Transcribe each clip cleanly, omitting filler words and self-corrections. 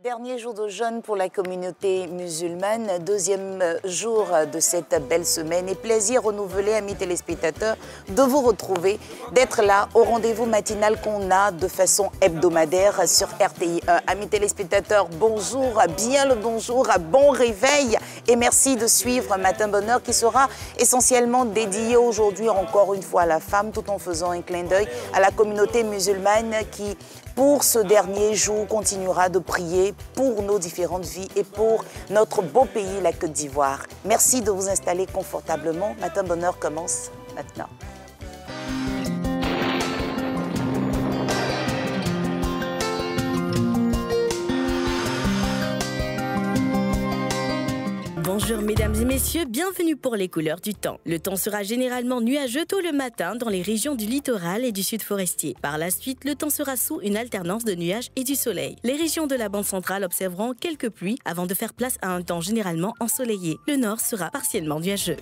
Dernier jour de jeûne pour la communauté musulmane, deuxième jour de cette belle semaine et plaisir renouvelé, amis téléspectateurs, de vous retrouver, d'être là au rendez-vous matinal qu'on a de façon hebdomadaire sur RTI 1. Amis téléspectateurs, bonjour, bien le bonjour, bon réveil et merci de suivre Matin Bonheur qui sera essentiellement dédié aujourd'hui encore une fois à la femme tout en faisant un clin d'œil à la communauté musulmane qui, pour ce dernier jour, continuera de prier pour nos différentes vies et pour notre beau pays, la Côte d'Ivoire. Merci de vous installer confortablement. Matin Bonheur commence maintenant. Bonjour mesdames et messieurs, bienvenue pour les couleurs du temps. Le temps sera généralement nuageux tôt le matin dans les régions du littoral et du sud forestier. Par la suite, le temps sera sous une alternance de nuages et du soleil. Les régions de la bande centrale observeront quelques pluies avant de faire place à un temps généralement ensoleillé. Le nord sera partiellement nuageux.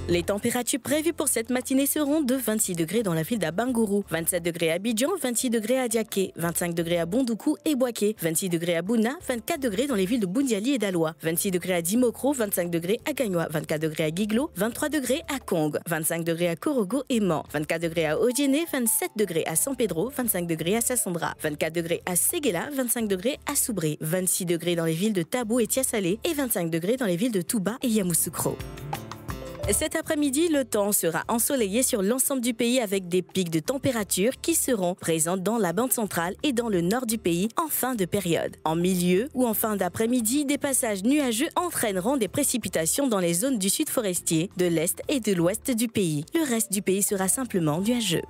Les températures prévues pour cette matinée seront de 26 degrés dans la ville d'Abangourou, 27 degrés à Abidjan, 26 degrés à Diaké, 25 degrés à Bondoukou et Boaké, 26 degrés à Bouna, 24 degrés dans les villes de Boundiali et d'Aloa, 26 degrés à Dimokro, 25 degrés à Gagnoa, 24 degrés à Guiglo, 23 degrés à Kong, 25 degrés à Korogo et Mans, 24 degrés à Odiéné, 27 degrés à San Pedro, 25 degrés à Sassandra, 24 degrés à Séguéla, 25 degrés à Soubré, 26 degrés dans les villes de Tabou et Tiasalé et 25 degrés dans les villes de Touba et Yamoussoukro. Cet après-midi, le temps sera ensoleillé sur l'ensemble du pays avec des pics de température qui seront présents dans la bande centrale et dans le nord du pays en fin de période. En milieu ou en fin d'après-midi, des passages nuageux entraîneront des précipitations dans les zones du sud forestier, de l'est et de l'ouest du pays. Le reste du pays sera simplement nuageux.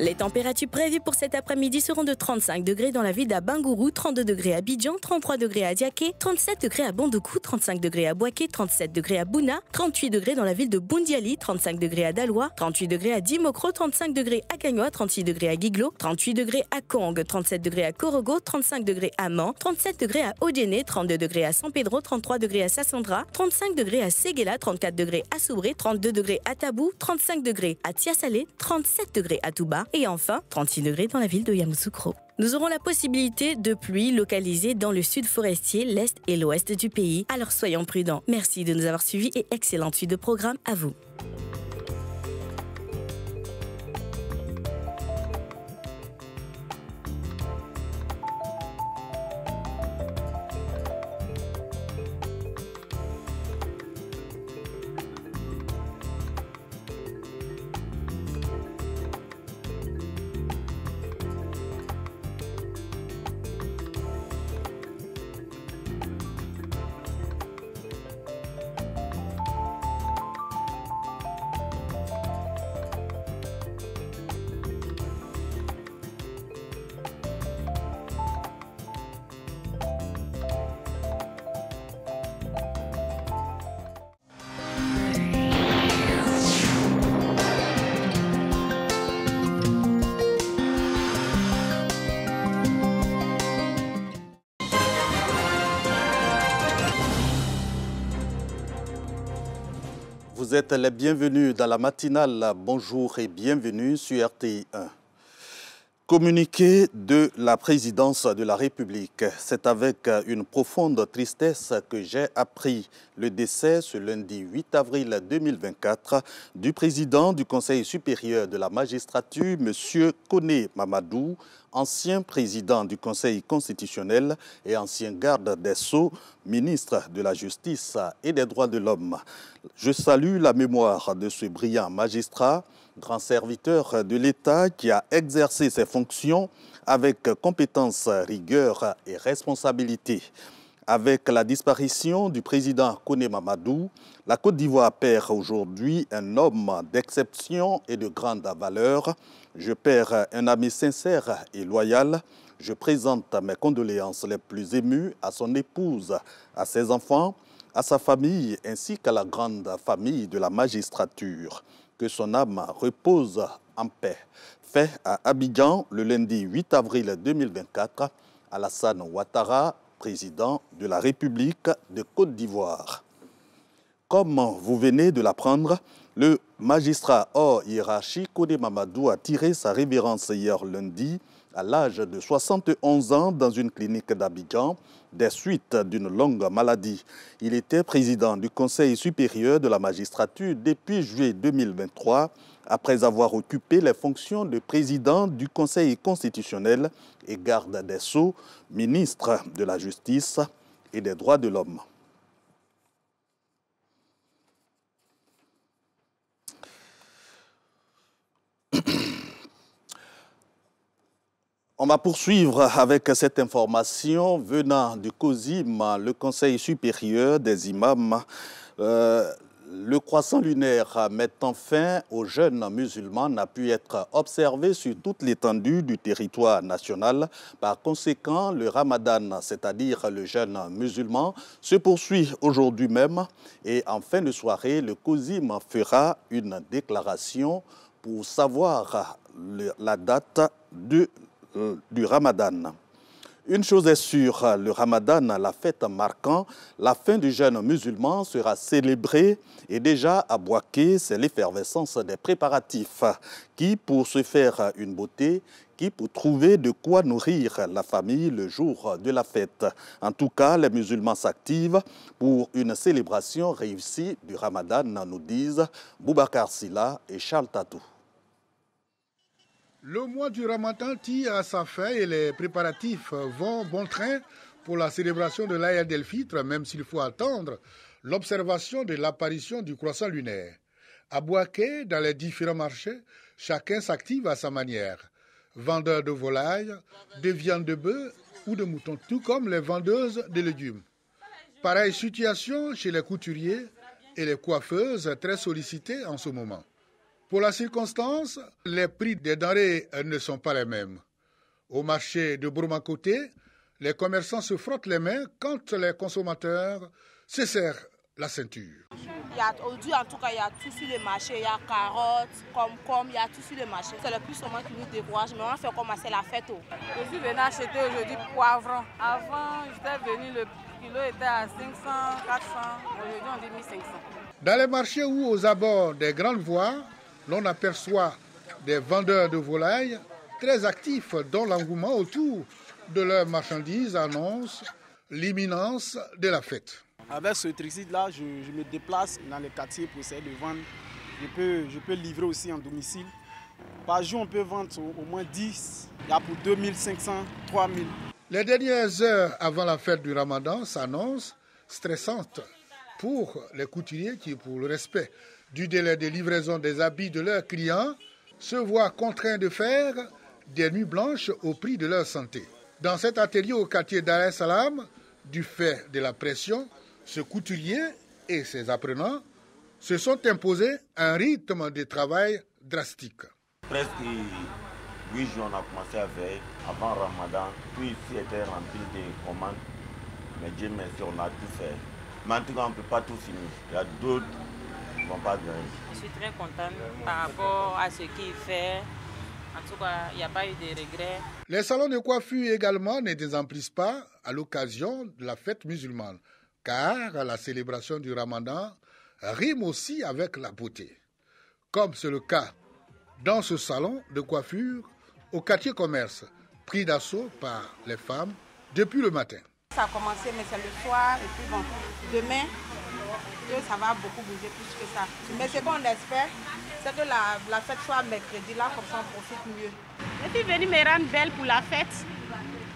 Les températures prévues pour cet après-midi seront de 35 degrés dans la ville d'Abangourou, 32 degrés à Abidjan, 33 degrés à Diaké, 37 degrés à Bondoukou, 35 degrés à Boaké, 37 degrés à Bouna, 38 degrés dans la ville de Boundiali, 35 degrés à Daloa, 38 degrés à Dimokro, 35 degrés à Gagnoa, 36 degrés à Guiglo, 38 degrés à Kong, 37 degrés à Korogo, 35 degrés à Mans, 37 degrés à Odiéné, 32 degrés à San Pedro, 33 degrés à Sassandra, 35 degrés à Séguéla, 34 degrés à Soubré, 32 degrés à Tabou, 35 degrés à Tiasalé, 37 degrés à Touba et enfin 36 degrés dans la ville de Yamoussoukro. Nous aurons la possibilité de pluie localisée dans le sud forestier, l'est et l'ouest du pays. Alors soyons prudents. Merci de nous avoir suivis et excellente suite de programme à vous. Vous êtes les bienvenus dans la matinale. Bonjour et bienvenue sur RTI 1. Communiqué de la présidence de la République. C'est avec une profonde tristesse que j'ai appris le décès ce lundi 8 avril 2024 du président du Conseil supérieur de la magistrature, M. Koné Mamadou, ancien président du Conseil constitutionnel et ancien garde des Sceaux, ministre de la Justice et des Droits de l'Homme. Je salue la mémoire de ce brillant magistrat, grand serviteur de l'État qui a exercé ses fonctions avec compétence, rigueur et responsabilité. Avec la disparition du président Koné Mamadou, la Côte d'Ivoire perd aujourd'hui un homme d'exception et de grande valeur. Je perds un ami sincère et loyal. Je présente mes condoléances les plus émues à son épouse, à ses enfants, à sa famille ainsi qu'à la grande famille de la magistrature. Que son âme repose en paix. Fait à Abidjan le lundi 8 avril 2024, Alassane Ouattara, président de la République de Côte d'Ivoire. Comme vous venez de l'apprendre, le magistrat hors hiérarchie Koné Mamadou a tiré sa révérence hier lundi à l'âge de 71 ans dans une clinique d'Abidjan des suites d'une longue maladie. Il était président du Conseil supérieur de la magistrature depuis juillet 2023, après avoir occupé les fonctions de président du Conseil constitutionnel et garde des Sceaux, ministre de la Justice et des Droits de l'Homme. On va poursuivre avec cette information venant du COSIM, le Conseil supérieur des imams. Le croissant lunaire mettant fin aux jeûnes musulmans n'a pu être observé sur toute l'étendue du territoire national. Par conséquent, le ramadan, c'est-à-dire le jeûne musulman, se poursuit aujourd'hui même. Et en fin de soirée, le COSIM fera une déclaration pour savoir la date du ramadan. Une chose est sûre, le ramadan, la fête marquant la fin du jeûne musulman, sera célébrée et déjà à Bouaké, c'est l'effervescence des préparatifs qui, pour se faire une beauté, qui pour trouver de quoi nourrir la famille le jour de la fête. En tout cas, les musulmans s'activent pour une célébration réussie du ramadan, nous disent Boubacar Silla et Charles Tatou. Le mois du Ramadan tire à sa fin et les préparatifs vont bon train pour la célébration de l'Aïd el-Fitr, même s'il faut attendre l'observation de l'apparition du croissant lunaire. À Bouaké, dans les différents marchés, chacun s'active à sa manière. Vendeurs de volailles, de viande de bœuf ou de mouton, tout comme les vendeuses de légumes. Pareille situation chez les couturiers et les coiffeuses très sollicitées en ce moment. Pour la circonstance, les prix des denrées ne sont pas les mêmes. Au marché de Bourma-Côté, les commerçants se frottent les mains quand les consommateurs se serrent la ceinture. Aujourd'hui, en tout cas, il y a tout sur le marché. Il y a carottes, concombre, il y a tout sur le marché. C'est le plus souvent qui nous décourage, mais on fait commencer la fête. Je suis venu acheter aujourd'hui poivrons. Avant, j'étais venu, le kilo était à 500, 400. Aujourd'hui, on dit 1500. Dans les marchés ou aux abords des grandes voies, l'on aperçoit des vendeurs de volailles très actifs dont l'engouement autour de leurs marchandises annonce l'imminence de la fête. Avec ce tricide-là, je me déplace dans les quartiers pour essayer de vendre. Je peux livrer aussi en domicile. Par jour, on peut vendre au moins 10. Il y a pour 2500, 3000. Les dernières heures avant la fête du Ramadan s'annoncent stressantes pour les couturiers qui, pour le respect du délai de livraison des habits de leurs clients, se voient contraints de faire des nuits blanches au prix de leur santé. Dans cet atelier au quartier Dar es Salaam, du fait de la pression, ce couturier et ses apprenants se sont imposés un rythme de travail drastique. Presque 8 jours on a commencé à veiller avant Ramadan. Tout ici était rempli de commandes. Mais Dieu merci, on a tout fait. Mais en tout cas, on ne peut pas tout finir. Il y a d'autres qui ne vont pas gagner. Je suis très contente par rapport à ce qu'il fait. En tout cas, il n'y a pas eu de regrets. Les salons de coiffure également ne désemplissent pas à l'occasion de la fête musulmane, car la célébration du Ramadan rime aussi avec la beauté. Comme c'est le cas dans ce salon de coiffure au quartier commerce, pris d'assaut par les femmes depuis le matin. Ça a commencé, mais c'est le soir. Et puis bon, demain, ça va beaucoup bouger plus que ça. Mais ce qu'on espère, c'est que la fête soit mercredi, là, comme ça on profite mieux. Je suis venue me rendre belle pour la fête,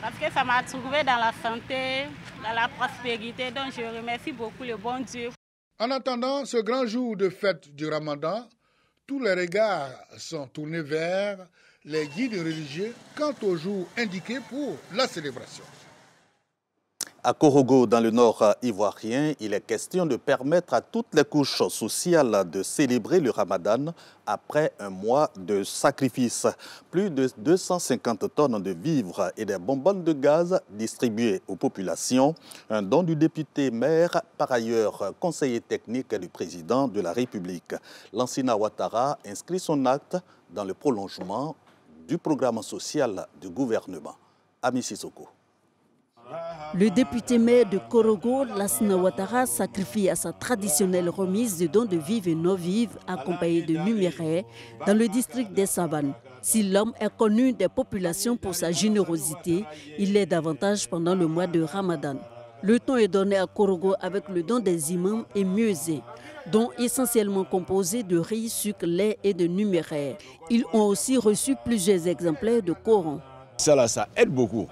parce que ça m'a trouvé dans la santé, dans la prospérité. Donc je remercie beaucoup le bon Dieu. En attendant ce grand jour de fête du Ramadan, tous les regards sont tournés vers les guides religieux quant au jour indiqué pour la célébration. À Korogo, dans le nord ivoirien, il est question de permettre à toutes les couches sociales de célébrer le Ramadan après un mois de sacrifice. Plus de 250 tonnes de vivres et des bonbonnes de gaz distribuées aux populations. Un don du député maire, par ailleurs conseiller technique du président de la République. Lansina Ouattara inscrit son acte dans le prolongement du programme social du gouvernement. Ami Sissoko. Le député maire de Korogo, Lansina Ouattara, sacrifie à sa traditionnelle remise de dons de vives et non vives accompagnés de numéraires dans le district des Savanes. Si l'homme est connu des populations pour sa générosité, il l'est davantage pendant le mois de Ramadan. Le ton est donné à Korogo avec le don des imams et muezzins, dont essentiellement composés de riz, sucre, lait et de numéraires. Ils ont aussi reçu plusieurs exemplaires de Coran. Ça aide beaucoup.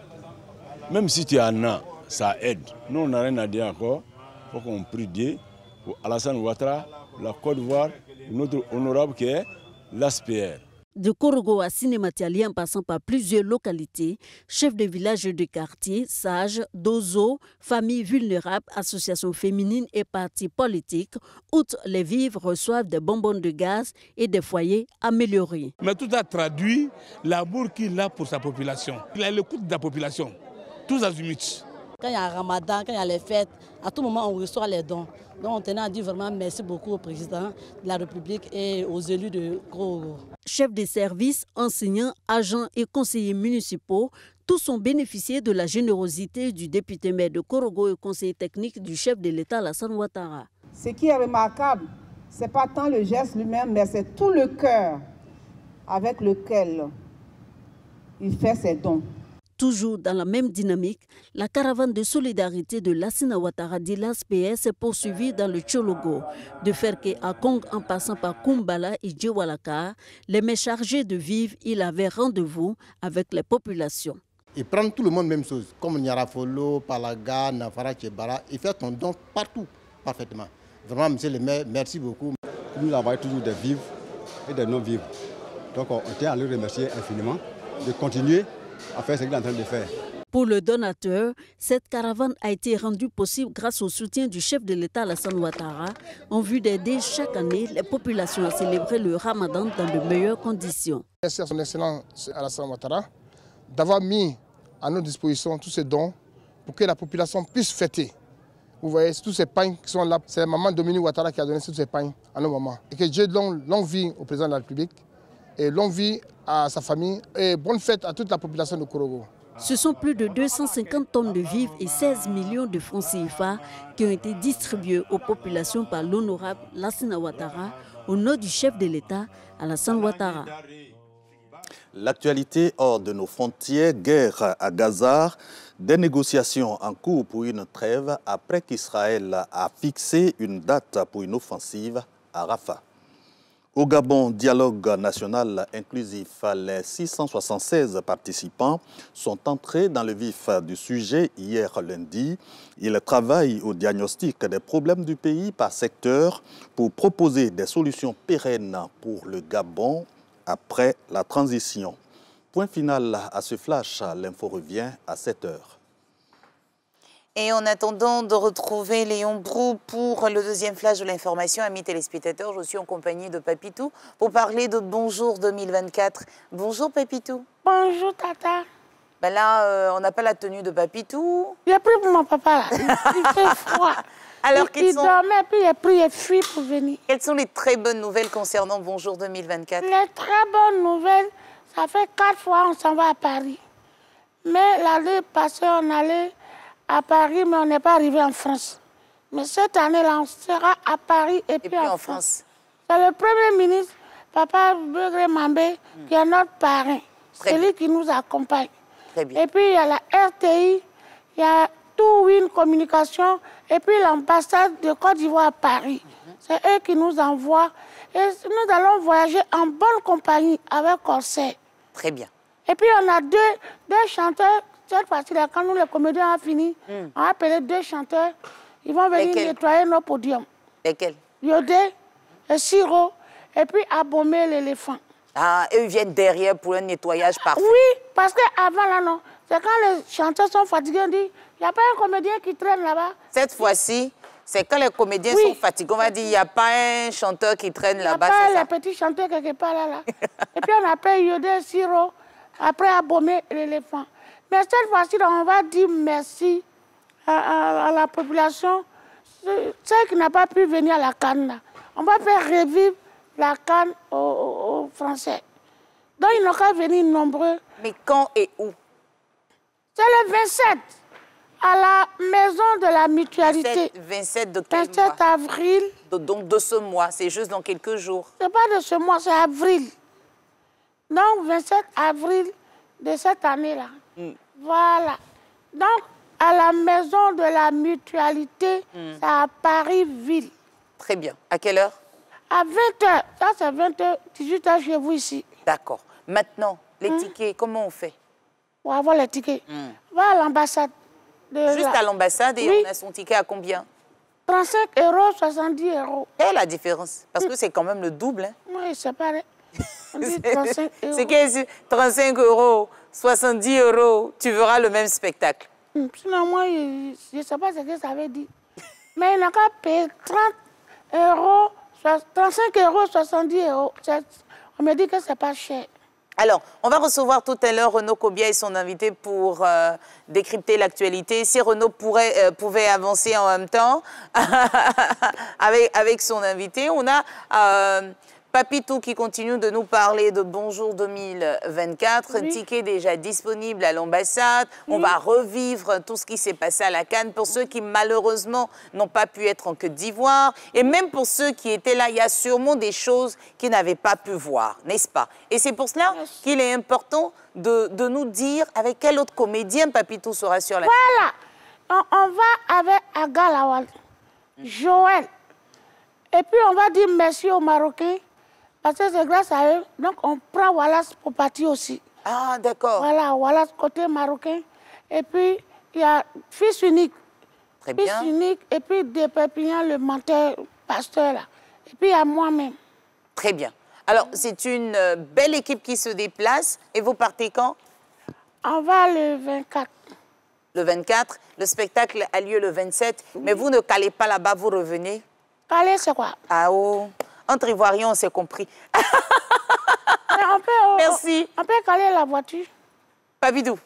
Même si tu en as, ça aide. Nous, on n'a rien à dire encore. Il faut qu'on prie Dieu pour Alassane Ouattara, la Côte d'Ivoire, notre honorable qui est l'ASPR. De Korogo à Sinématiali en passant par plusieurs localités, chefs de villages de quartier, sages, d'ozo, familles vulnérables, associations féminines et partis politiques, outre les vivres, reçoivent des bonbons de gaz et des foyers améliorés. Mais tout a traduit l'amour qu'il a pour sa population. Il a l'écoute de la population, tous azimuts. Quand il y a un Ramadan, quand il y a les fêtes, à tout moment on reçoit les dons. Donc on tenait à dire vraiment merci beaucoup au président de la République et aux élus de Korogo. Chefs de service, enseignants, agents et conseillers municipaux, tous ont bénéficié de la générosité du député maire de Korogo et conseiller technique du chef de l'État Alassane Ouattara. Ce qui est remarquable, ce n'est pas tant le geste lui-même, mais c'est tout le cœur avec lequel il fait ses dons. Toujours dans la même dynamique, la caravane de solidarité de Lassina Ouattara de l'ASPR s'est poursuivie dans le Tchologo. De Ferké à Kong en passant par Kumbala et Djewalaka, les mains chargés de vivre, il avait rendez-vous avec les populations. Ils prennent tout le monde même chose, comme Nyarafolo, Palaga, Nafara, Tchebara. Ils font ton don partout, parfaitement. Vraiment, monsieur le maire, merci beaucoup. Nous avons toujours des vivres et des non-vivres. Donc on tient à le remercier infiniment de continuer à faire ce qu'il est en train de faire. Pour le donateur, cette caravane a été rendue possible grâce au soutien du chef de l'État Alassane Ouattara en vue d'aider chaque année les populations à célébrer le Ramadan dans de meilleures conditions. Merci à son Excellence Alassane Ouattara d'avoir mis à notre disposition tous ces dons pour que la population puisse fêter. Vous voyez, tous ces pagnes qui sont là, c'est la maman Dominique Ouattara qui a donné tous ces pagnes à nos mamans. Et que Dieu donne longue vie au président de la République et longue vie à sa famille et bonne fête à toute la population de Korogo. Ce sont plus de 250 tonnes de vivres et 16 millions de francs CFA qui ont été distribués aux populations par l'honorable Lassina Ouattara au nom du chef de l'État Alassane Ouattara. L'actualité hors de nos frontières, guerre à Gaza, des négociations en cours pour une trêve après qu'Israël a fixé une date pour une offensive à Rafah. Au Gabon, dialogue national inclusif, les 676 participants sont entrés dans le vif du sujet hier lundi. Ils travaillent au diagnostic des problèmes du pays par secteur pour proposer des solutions pérennes pour le Gabon après la transition. Point final à ce flash, l'info revient à 7 h. Et en attendant de retrouver Léon Brou pour le deuxième flash de l'information, amis téléspectateurs, je suis en compagnie de Papitou pour parler de Bonjour 2024. Bonjour Papitou. Bonjour Tata. Ben là, on n'a pas la tenue de Papitou. J'ai pris pour mon papa là. Il fait froid. Alors il dormait, puis il a pris et fui pour venir. Quelles sont les très bonnes nouvelles concernant Bonjour 2024? Les très bonnes nouvelles, ça fait 4 fois on s'en va à Paris. Mais l'année passée, on allait à Paris, mais on n'est pas arrivé en France. Mais cette année-là, on sera à Paris et puis en France. C'est le Premier ministre, Papa Begré Mambé, qui est notre parrain. C'est lui qui nous accompagne. Très bien. Et puis il y a la RTI, il y a Tout-Win Communication, et puis l'ambassade de Côte d'Ivoire à Paris. C'est eux qui nous envoient. Et nous allons voyager en bonne compagnie avec Corsair. Très bien. Et puis on a deux chanteurs. Cette fois-ci-là, quand nous, les comédiens, ont fini, on a appelé 2 chanteurs. Ils vont venir nettoyer nos podiums. Lesquels? Yodé, et Siro, et puis Abomé l'éléphant. Ah, eux viennent derrière pour un nettoyage parfait. Oui, parce qu'avant, là, non. C'est quand les chanteurs sont fatigués, on dit, il n'y a pas un comédien qui traîne là-bas. Cette fois-ci, c'est quand les comédiens sont fatigués. On va dire, il n'y a pas un chanteur qui traîne là-bas. Il n'y a pas les petits chanteurs quelque part là. Et puis on appelle Yodé, Siro, après Abomé l'éléphant. Mais cette fois-ci, on va dire merci à la population, celle qui n'a pas pu venir à la CAN. On va faire revivre la CAN aux Français. Donc, ils n'ont qu'à venir nombreux. Mais quand et où? C'est le 27, à la maison de la mutualité. 27 de quel 27 mois? Avril. Donc de ce mois, c'est juste dans quelques jours. C'est pas de ce mois, c'est avril. Donc, 27 avril de cette année-là. Voilà. Donc, à la maison de la mutualité, c'est à Paris-Ville. Très bien. À quelle heure? À 20h. Ça, c'est 20h, 18h chez vous ici. D'accord. Maintenant, les tickets, comment on fait? Pour avoir les tickets. Va à l'ambassade. Juste à l'ambassade et on a son ticket à combien? 35 €, 70 €. Quelle est la différence? Parce que c'est quand même le double. Hein? Oui, c'est pareil. On dit 35 €. C'est que 35 €, 70 €, tu verras le même spectacle. Sinon, moi, je ne sais pas ce que ça veut dire. Mais il n'a qu'à payer 30 €, 35 €, 70 €. On me dit que ce n'est pas cher. Alors, on va recevoir tout à l'heure Renaud Kobia et son invité pour décrypter l'actualité. Si Renaud pouvait avancer en même temps avec son invité, on a Papitou qui continue de nous parler de Bonjour 2024. Oui. Ticket déjà disponible à l'ambassade. Oui. On va revivre tout ce qui s'est passé à la CAN. Pour ceux qui malheureusement n'ont pas pu être en Côte d'Ivoire et même pour ceux qui étaient là, il y a sûrement des choses qu'ils n'avaient pas pu voir, n'est-ce pas? Et c'est pour cela qu'il est important de nous dire avec quel autre comédien Papitou sera sur la Voilà, on va avec Aga Lawal, Joël. Et puis on va dire merci aux Marocains. Parce que c'est grâce à eux. Donc, on prend Wallace pour partir aussi. Ah, d'accord. Voilà, Wallace côté marocain. Et puis, il y a Fils unique. Très bien. Fils unique. Et puis, de Pépignan, le menteur, pasteur, là. Et puis, il y a moi-même. Très bien. Alors, c'est une belle équipe qui se déplace. Et vous partez quand? On va le 24. Le 24. Le spectacle a lieu le 27. Mais vous ne calez pas là-bas, vous revenez? Caler, c'est quoi? Ah oh. Entre Ivoiriens, on s'est compris. Merci. On peut caler la voiture. Papidou,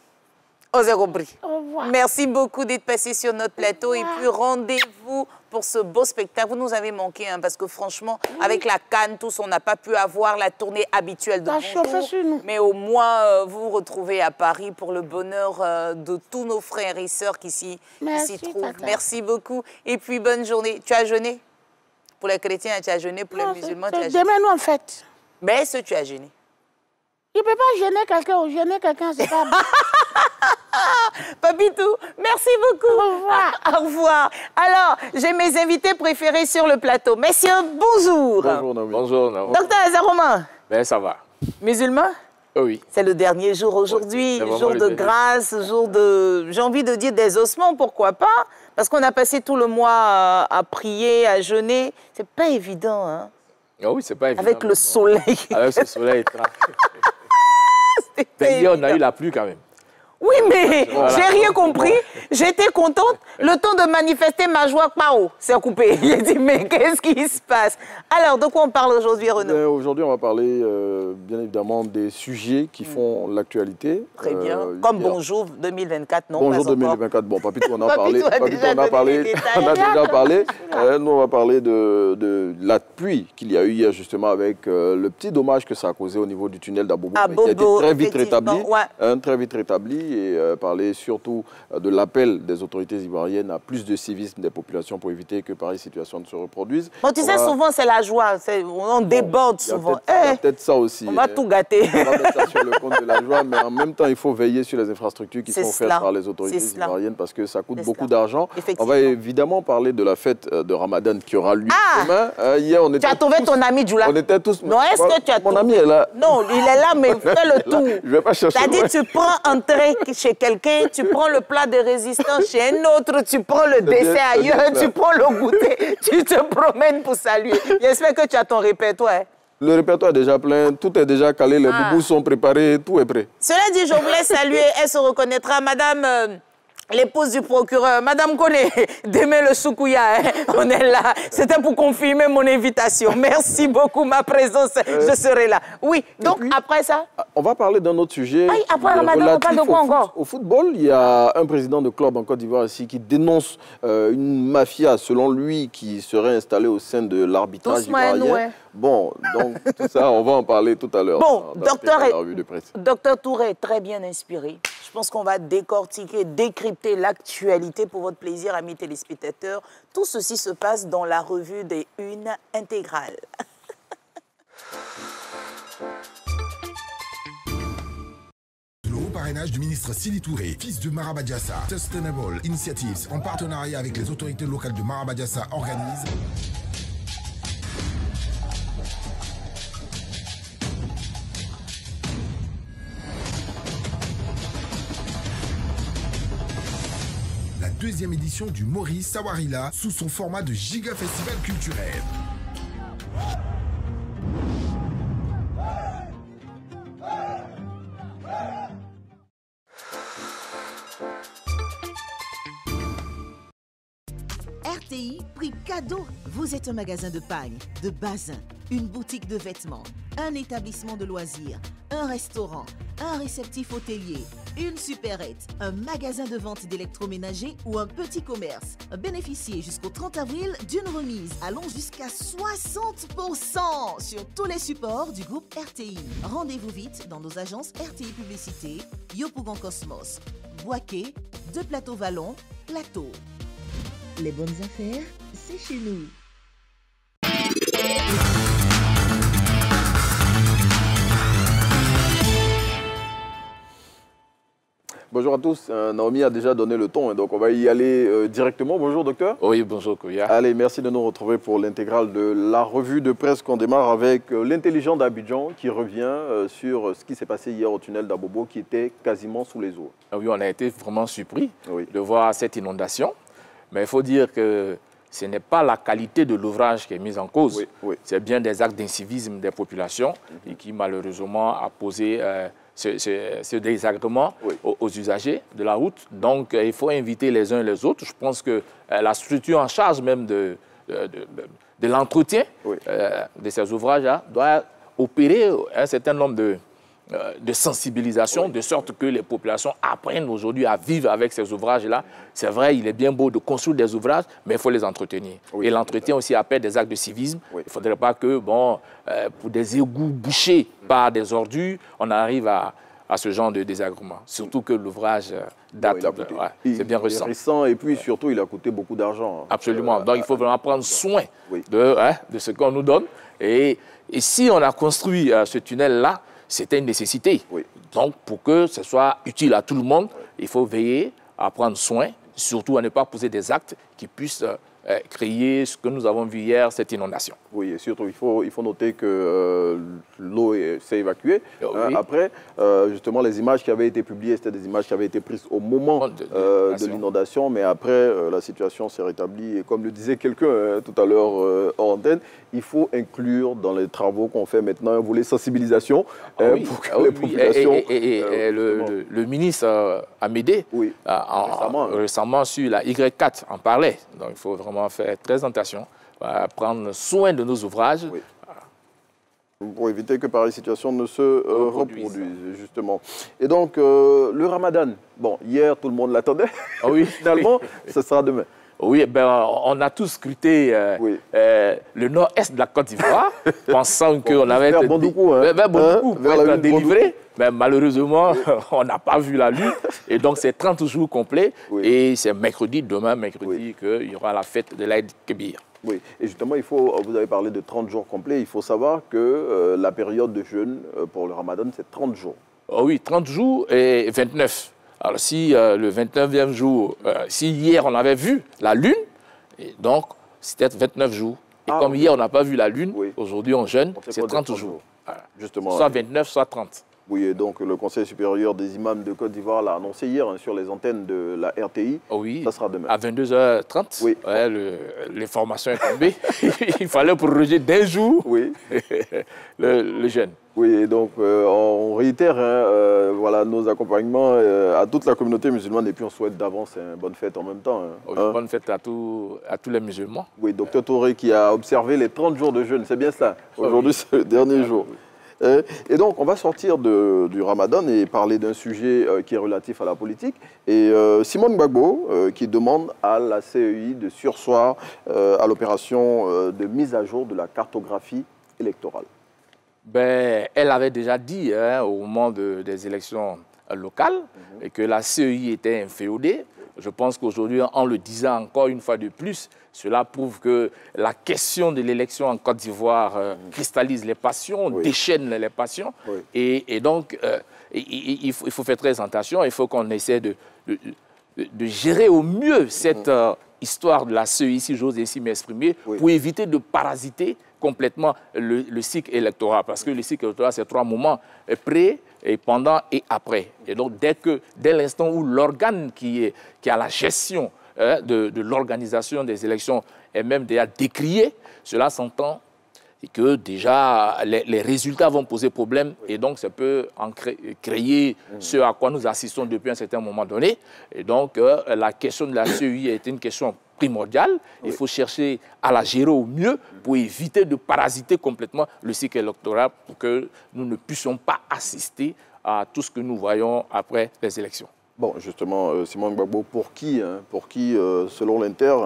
on s'est compris. Au revoir. Merci beaucoup d'être passé sur notre plateau. Et puis, rendez-vous pour ce beau spectacle. Vous nous avez manqué, hein, parce que franchement, avec la CAN, tous, on n'a pas pu avoir la tournée habituelle de Bonjour. Sur nous. Mais au moins, vous vous retrouvez à Paris pour le bonheur de tous nos frères et sœurs qui s'y trouvent. Tata. Merci beaucoup. Et puis, bonne journée. Tu as jeûné? Pour les chrétiens, tu as jeûné. Pour les musulmans, tu as jeûné. Demain, nous, en fait. Mais est-ce que tu as jeûné? Il ne peut pas gêner quelqu'un ou gêner quelqu'un, c'est pas bon. Papitou, merci beaucoup. Au revoir. Au revoir. Alors, j'ai mes invités préférés sur le plateau. Messieurs, bonjour. Bonjour, Naomi. Bonjour, Naomi. Docteur Azaroman. Ben, ça va. Musulman? Oui. C'est le dernier jour aujourd'hui, jour de grâce, jour de, j'ai envie de dire des ossements, pourquoi pas? Parce qu'on a passé tout le mois à prier, à jeûner. C'est pas évident, hein? Oh oui, c'est pas évident. Avec le soleil. Avec ce soleil. Mais hier, on a eu la pluie quand même. Oui, mais j'ai rien compris. J'étais contente. Le temps de manifester ma joie, pao, c'est coupé. J'ai dit, mais qu'est-ce qui se passe? Alors, de quoi on parle aujourd'hui, Renaud? Aujourd'hui, on va parler, bien évidemment, des sujets qui font l'actualité. Très bien. Comme Bonjour 2024, non? Bonjour 2024. Bon, Papitou, on a parlé. On a déjà parlé. Nous, on va parler de la pluie qu'il y a eu hier, justement, avec le petit dommage que ça a causé au niveau du tunnel d'Abobo, qui a été très vite rétabli. Très vite rétabli. Et parler surtout de l'appel des autorités ivoiriennes à plus de civisme des populations pour éviter que pareille situation ne se reproduise. Bon, tu sais, souvent, c'est la joie. On déborde souvent. Il y a peut-être ça aussi. On va tout gâter. On va mettre ça sur le compte de la joie, mais en même temps, il faut veiller sur les infrastructures qui sont offertes par les autorités ivoiriennes parce que ça coûte beaucoup d'argent. On va évidemment parler de la fête de Ramadan qui aura lieu demain. Hier, on était tu as trouvé ton ami Djoula? On était tous... Non, est-ce que tu as Mon ami est là. Non, il est là, mais fais le tour. Je ne vais pas chercher. C'est-à-dire, tu prends entrée chez quelqu'un, tu prends le plat de résistance chez un autre, tu prends le dessert ailleurs, tu prends le goûter, tu te promènes pour saluer. J'espère que tu as ton répertoire. Le répertoire est déjà plein, tout est déjà calé, les boubous sont préparés, tout est prêt. Cela dit, je voulais saluer, elle se reconnaîtra, madame... l'épouse du procureur, Madame Koné, demain le Soukouya, hein, on est là. C'était pour confirmer mon invitation. Merci beaucoup, ma présence, je serai là. Oui, donc puis, après ça... On va parler d'un autre sujet. Ah, après Ramadan, on parle de quoi encore? Au football, il y a un président de club en Côte d'Ivoire ici qui dénonce une mafia, selon lui, qui serait installée au sein de l'arbitrage ivoirien. Bon, donc tout ça, on va en parler tout à l'heure. Bon, docteur Touré est très bien inspiré. Je pense qu'on va décortiquer, décrypter l'actualité pour votre plaisir, amis téléspectateurs. Tout ceci se passe dans la revue des Unes intégrales. parrainage du ministre Sili Touré, fils de Marabadiassa. Sustainable Initiatives, en partenariat avec les autorités locales de Marabadiassa, organise... la deuxième édition du Maurice Sawarila sous son format de giga festival culturel. RTI, prix cadeau. Vous êtes un magasin de pagne, de bazin, une boutique de vêtements, un établissement de loisirs, un restaurant, un réceptif hôtelier, une supérette, un magasin de vente d'électroménager ou un petit commerce. Bénéficiez jusqu'au 30 avril d'une remise allant jusqu'à 60% sur tous les supports du groupe RTI. Rendez-vous vite dans nos agences RTI Publicité, Yopougon Cosmos, Boaké, Deux Plateaux Vallon, Plateau. Les bonnes affaires, c'est chez nous. Bonjour à tous. Naomi a déjà donné le ton, donc on va y aller directement. Bonjour docteur. Oui, bonjour Kouya. Allez, merci de nous retrouver pour l'intégrale de la revue de presse qu'on démarre avec l'intelligent d'Abidjan qui revient sur ce qui s'est passé hier au tunnel d'Abobo qui était quasiment sous les eaux. Oui, on a été vraiment surpris de voir cette inondation. Mais il faut dire que ce n'est pas la qualité de l'ouvrage qui est mise en cause. C'est bien des actes d'incivisme des populations et qui malheureusement a posé ce désagrément aux usagers de la route. Donc il faut inviter les uns et les autres. Je pense que la structure en charge même de l'entretien de ces ouvrages-là doit opérer un certain nombre de sensibilisation, de sorte que les populations apprennent aujourd'hui à vivre avec ces ouvrages-là. C'est vrai, il est bien beau de construire des ouvrages, mais il faut les entretenir. Et l'entretien aussi appelle des actes de civisme. Il ne faudrait pas que, pour des égouts bouchés par des ordures, on arrive à ce genre de désagrément. Surtout que l'ouvrage date, c'est bien récent. Et puis surtout, il a coûté beaucoup d'argent. Absolument. Donc il faut vraiment prendre soin de ce qu'on nous donne. Et si on a construit ce tunnel-là, c'était une nécessité. Donc, pour que ce soit utile à tout le monde, il faut veiller à prendre soin, surtout à ne pas poser des actes qui puissent créer ce que nous avons vu hier, cette inondation. Oui, et surtout, il faut noter que l'eau s'est évacuée. Après, justement, les images qui avaient été publiées, c'était des images qui avaient été prises au moment de l'inondation, mais après, la situation s'est rétablie. Et comme le disait quelqu'un tout à l'heure hors antenne, il faut inclure dans les travaux qu'on fait maintenant un volet sensibilisation pour que les populations... le ministre Amédé, récemment sur la Y4, en parlait. Donc, il faut vraiment faire très attention, prendre soin de nos ouvrages. Pour éviter que pareille situation ne se reproduise, justement. Et donc, le Ramadan, bon, hier, tout le monde l'attendait. Finalement, ce sera demain. Oui, on a tous scruté le nord-est de la Côte d'Ivoire, pensant qu'on avait été délivré. Mais malheureusement, on n'a pas vu la lune. Et donc, c'est 30 jours complets. Et c'est mercredi, demain, mercredi, qu'il y aura la fête de l'Aïd Kébir. Oui, et justement, vous avez parlé de 30 jours complets. Il faut savoir que la période de jeûne pour le Ramadan, c'est 30 jours. Oh oui, 30 jours et 29. Alors, si le 29e jour, si hier on avait vu la lune, et donc c'était 29 jours. Et comme hier on n'a pas vu la lune, aujourd'hui on jeûne, c'est 30 jours. Justement, soit 29, soit 30. Oui, et donc le Conseil supérieur des imams de Côte d'Ivoire l'a annoncé hier sur les antennes de la RTI. Ça sera demain. À 22h30, les formations sont tombées. Il fallait proroger d'un jour le jeûne. Oui, et donc on réitère voilà, nos accompagnements à toute la communauté musulmane et puis on souhaite d'avance une bonne fête en même temps. Bonne fête à tous les musulmans. Oui, docteur Touré qui a observé les 30 jours de jeûne, c'est bien cela. Aujourd'hui, c'est le dernier jour. Et donc, on va sortir du Ramadan et parler d'un sujet qui est relatif à la politique. Et Simone Gbagbo qui demande à la CEI de surseoir à l'opération de mise à jour de la cartographie électorale. Elle avait déjà dit au moment des élections locales et que la CEI était inféodée. Je pense qu'aujourd'hui, en le disant encore une fois de plus, cela prouve que la question de l'élection en Côte d'Ivoire cristallise les passions, déchaîne les passions. Et donc, il faut faire très attention. Il faut qu'on essaie de gérer au mieux cette histoire de la CEI, si j'ose ainsi m'exprimer, pour éviter de parasiter complètement le cycle électoral. Parce que le cycle électoral, c'est 3 moments, pré, et pendant et après. Et donc, dès l'instant où l'organe qui a la gestion de l'organisation des élections est même déjà décrié, cela s'entend que déjà les résultats vont poser problème et donc ça peut créer ce à quoi nous assistons depuis un certain moment donné. Et donc, la question de la CEI est une question primordiale. Il faut chercher à la gérer au mieux pour éviter de parasiter complètement le cycle électoral pour que nous ne puissions pas assister à tout ce que nous voyons après les élections. Bon, justement, Simon Gbagbo, pour qui selon l'Inter,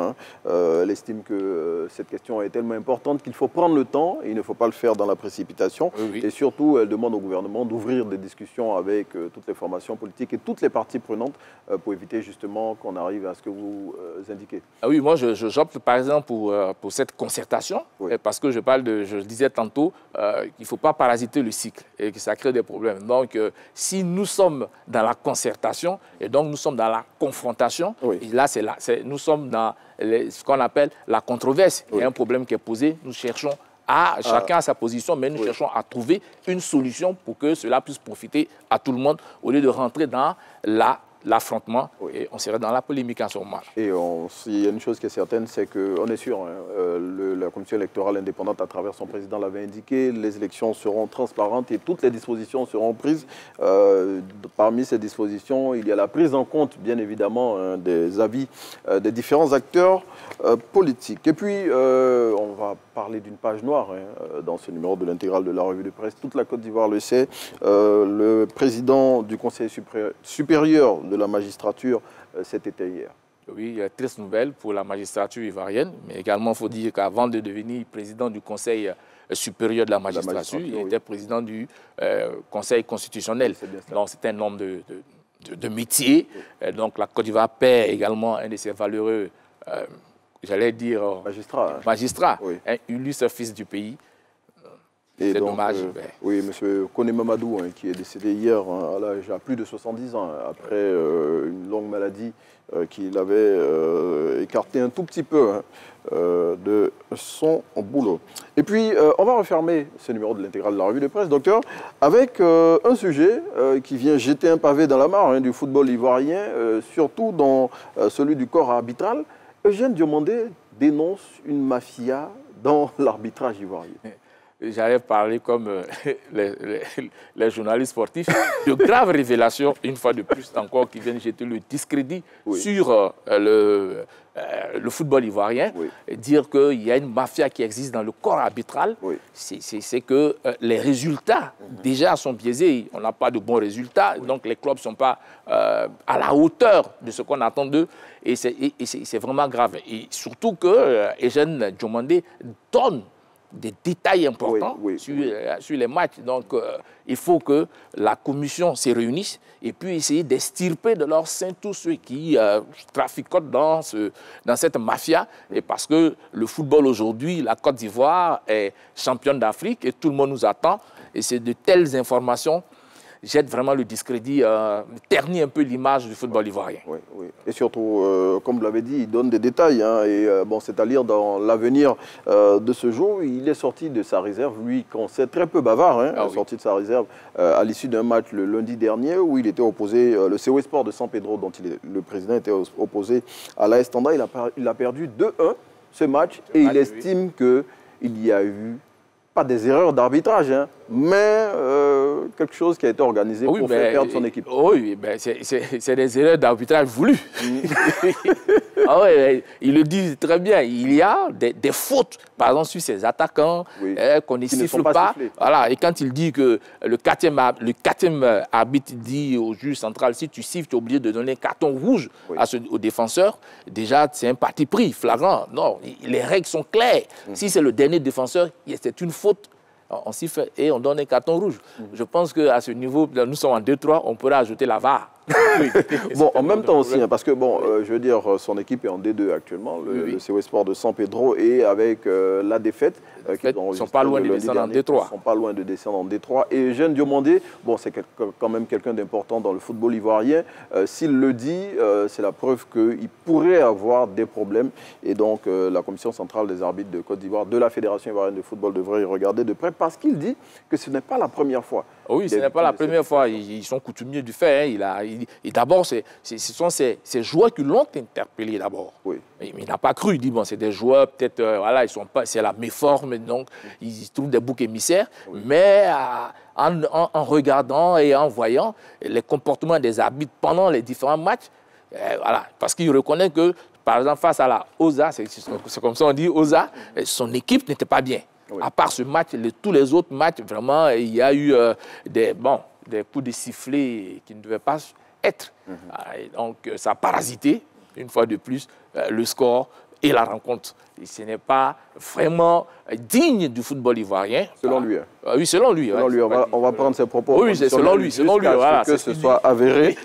elle estime que cette question est tellement importante qu'il faut prendre le temps et il ne faut pas le faire dans la précipitation. Et surtout, elle demande au gouvernement d'ouvrir des discussions avec toutes les formations politiques et toutes les parties prenantes pour éviter justement qu'on arrive à ce que vous indiquez. Ah oui, moi, j'opte par exemple pour cette concertation parce que je disais tantôt qu'il ne faut pas parasiter le cycle et que ça crée des problèmes. Donc, si nous sommes dans la concertation, et donc, nous sommes dans la confrontation. Et là, nous sommes dans ce qu'on appelle la controverse. Il y a un problème qui est posé. Nous cherchons chacun à sa position, mais nous cherchons à trouver une solution pour que cela puisse profiter à tout le monde au lieu de rentrer dans l'affrontement et on serait dans la polémique en ce moment. Et il y a une chose qui est certaine, c'est qu'on est sûr, la commission électorale indépendante, à travers son président, l'avait indiqué, les élections seront transparentes et toutes les dispositions seront prises. Parmi ces dispositions, il y a la prise en compte, bien évidemment, des avis des différents acteurs politiques. Et puis, on va parler d'une page noire dans ce numéro de l'intégrale de la revue de presse. Toute la Côte d'Ivoire le sait. Le président du Conseil supérieur de la magistrature, c'était hier. Oui, il y a une triste nouvelle pour la magistrature ivoirienne, mais également il faut dire qu'avant de devenir président du Conseil supérieur de la magistrature, il était président du Conseil constitutionnel. Donc c'est un homme de métier. Donc la Côte d'Ivoire perd également un de ses valeureux, j'allais dire, magistrats, un illustre fils du pays. C'est dommage. Oui, M. Koné Mamadou, qui est décédé hier à l'âge à plus de 70 ans, après une longue maladie qui l'avait écarté un tout petit peu de son boulot. Et puis, on va refermer ce numéro de l'intégrale de la revue de presse, docteur, avec un sujet qui vient jeter un pavé dans la mare du football ivoirien, surtout dans celui du corps arbitral. Eugène Diomandé dénonce une mafia dans l'arbitrage ivoirien. J'allais parler comme les journalistes sportifs, de graves révélations, une fois de plus encore, qui viennent jeter le discrédit sur le football ivoirien, et dire qu'il y a une mafia qui existe dans le corps arbitral. C'est que les résultats, déjà, sont biaisés. On n'a pas de bons résultats, donc les clubs ne sont pas à la hauteur de ce qu'on attend d'eux, et c'est vraiment grave. Et surtout que Eugène Diomandé donne des détails importants sur les matchs. Donc, il faut que la commission se réunisse et puis essayer d'extirper de leur sein tous ceux qui traficotent dans cette mafia. Et parce que le football aujourd'hui, la Côte d'Ivoire est championne d'Afrique et tout le monde nous attend. Et c'est de telles informations jette vraiment le discrédit, ternit un peu l'image du football ivoirien. Et surtout, comme vous l'avez dit, il donne des détails. Et bon, c'est à lire dans l'avenir de ce jour. Il est sorti de sa réserve, lui, qu'on sait très peu bavard, sorti de sa réserve à l'issue d'un match le lundi dernier où il était opposé, le COE Sport de San Pedro, dont le président était opposé à l'AS Tanda. Il a perdu 2-1 ce match et il estime qu'il y a eu pas des erreurs d'arbitrage, mais quelque chose qui a été organisé pour faire perdre son équipe. Oui, c'est des erreurs d'arbitrage voulues. Il le dit très bien. Il y a des fautes, par exemple, sur ces attaquants qu'on ne siffle pas. Voilà. Et quand il dit que le quatrième arbitre dit au juge central, si tu siffles, tu es obligé de donner un carton rouge au défenseur, déjà, c'est un parti pris, flagrant. Non, les règles sont claires. Si c'est le dernier défenseur, c'est une faute on siffle et on donne un carton rouge. Je pense qu'à ce niveau, nous sommes en 2-3, on pourrait ajouter la VAR. Bon, en même temps aussi, hein, parce que bon, je veux dire, son équipe est en D2 actuellement, le COE Sport de San Pedro, et avec la défaite, ils ne sont pas loin de descendre en D3. Ils ne sont pas loin de descendre en D3. Et Eugène Diomandé, bon, c'est quand même quelqu'un d'important dans le football ivoirien. S'il le dit, c'est la preuve qu'il pourrait avoir des problèmes. Et donc, la Commission centrale des arbitres de Côte d'Ivoire, de la Fédération ivoirienne de football, devrait y regarder de près, parce qu'il dit que ce n'est pas la première fois. Oui, ce n'est pas la première fois. Ils sont coutumiers du fait. Hein. Et d'abord, ce sont ces joueurs qui l'ont interpellé d'abord. Oui. Il n'a pas cru. Il dit, bon, c'est des joueurs, peut-être, voilà, ils sont pas, c'est la méforme, donc ils trouvent des boucs émissaires. Oui. Mais en regardant et en voyant les comportements des arbitres pendant les différents matchs, voilà, parce qu'il reconnaît que, par exemple, face à la OSA, c'est comme ça on dit, OSA, son équipe n'était pas bien. Oui. À part ce match, tous les autres matchs, vraiment, il y a eu des coups de sifflet qui ne devaient pas être. Donc, ça a parasité, une fois de plus, le score et la rencontre. Et ce n'est pas vraiment digne du football ivoirien. Selon lui. Oui, selon lui. Selon lui, on va prendre ses propos. Oui, c'est selon lui. Voilà, que ce soit avéré.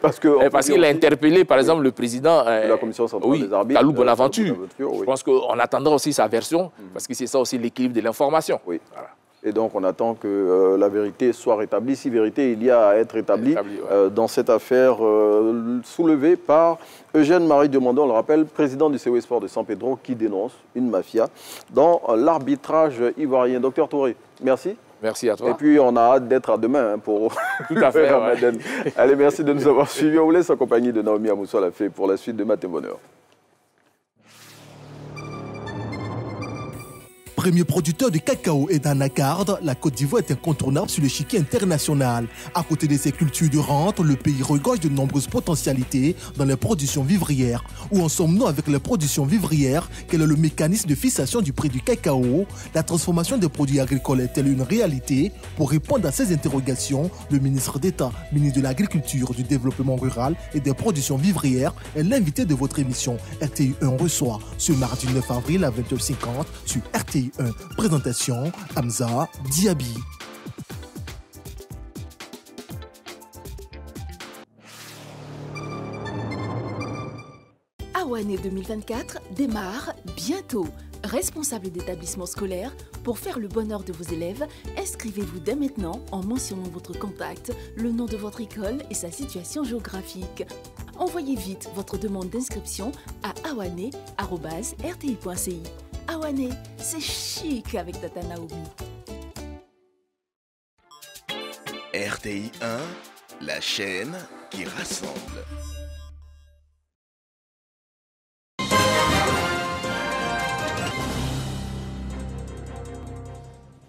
Parce qu'il a interpellé, par exemple, le président de la Commission centrale des arbitres, Kalou Bonaventure. Je pense qu'on attendra aussi sa version, parce que c'est ça aussi l'équilibre de l'information. Oui. Voilà. Et donc, on attend que la vérité soit rétablie. Si vérité il y a à être rétablie dans cette affaire soulevée par Eugène Marie Diomandé, on le rappelle, président du COE Sport de San Pedro, qui dénonce une mafia dans l'arbitrage ivoirien. Docteur Touré, merci. Merci à toi. Et puis, on a hâte d'être à demain pour tout à fait. Allez, merci de nous avoir suivis. On vous laisse en compagnie de Naomi Amousso-Lafay pour la suite de Matin Bonheur. Premier producteur de cacao et d'anacarde, la Côte d'Ivoire est incontournable sur l'échiquier international. À côté de ses cultures de rente, le pays regorge de nombreuses potentialités dans les productions vivrières. Où en sommes-nous avec les productions vivrières? Quel est le mécanisme de fixation du prix du cacao? La transformation des produits agricoles est-elle une réalité? Pour répondre à ces interrogations, le ministre d'État, ministre de l'Agriculture, du Développement rural et des productions vivrières est l'invité de votre émission RTI 1 reçoit ce mardi 9 avril à 20h50 sur RTI 1. Présentation Hamza Diaby. Awané 2024 démarre bientôt. Responsable d'établissement scolaire, pour faire le bonheur de vos élèves, inscrivez-vous dès maintenant en mentionnant votre contact, le nom de votre école et sa situation géographique. Envoyez vite votre demande d'inscription à awané@rti.ci. Awané, c'est chic avec Tata Naomi. RTI 1, la chaîne qui rassemble.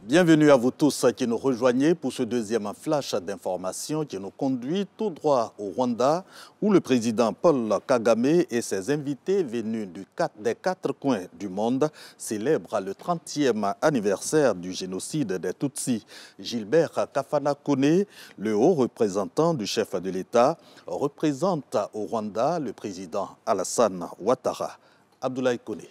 Bienvenue à vous tous qui nous rejoignez pour ce deuxième flash d'information qui nous conduit tout droit au Rwanda, où le président Paul Kagame et ses invités venus des 4 coins du monde célèbrent le 30e anniversaire du génocide des Tutsis. Gilbert Kafana Kone, le haut représentant du chef de l'État, représente au Rwanda le président Alassane Ouattara. Abdoulaye Kone.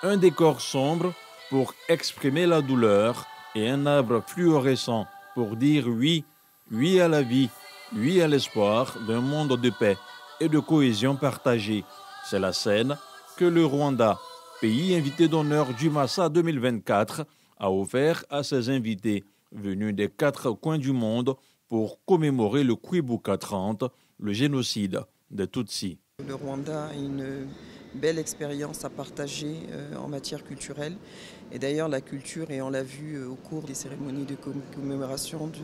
Un décor sombre pour exprimer la douleur et un arbre fluorescent pour dire oui, oui à la vie, oui à l'espoir d'un monde de paix et de cohésion partagée. C'est la scène que le Rwanda, pays invité d'honneur du Massa 2024, a offert à ses invités venus des 4 coins du monde pour commémorer le Kwibuka 30, le génocide des Tutsis. Le Rwanda a une belle expérience à partager en matière culturelle. Et d'ailleurs, la culture, et on l'a vu au cours des cérémonies de commémoration de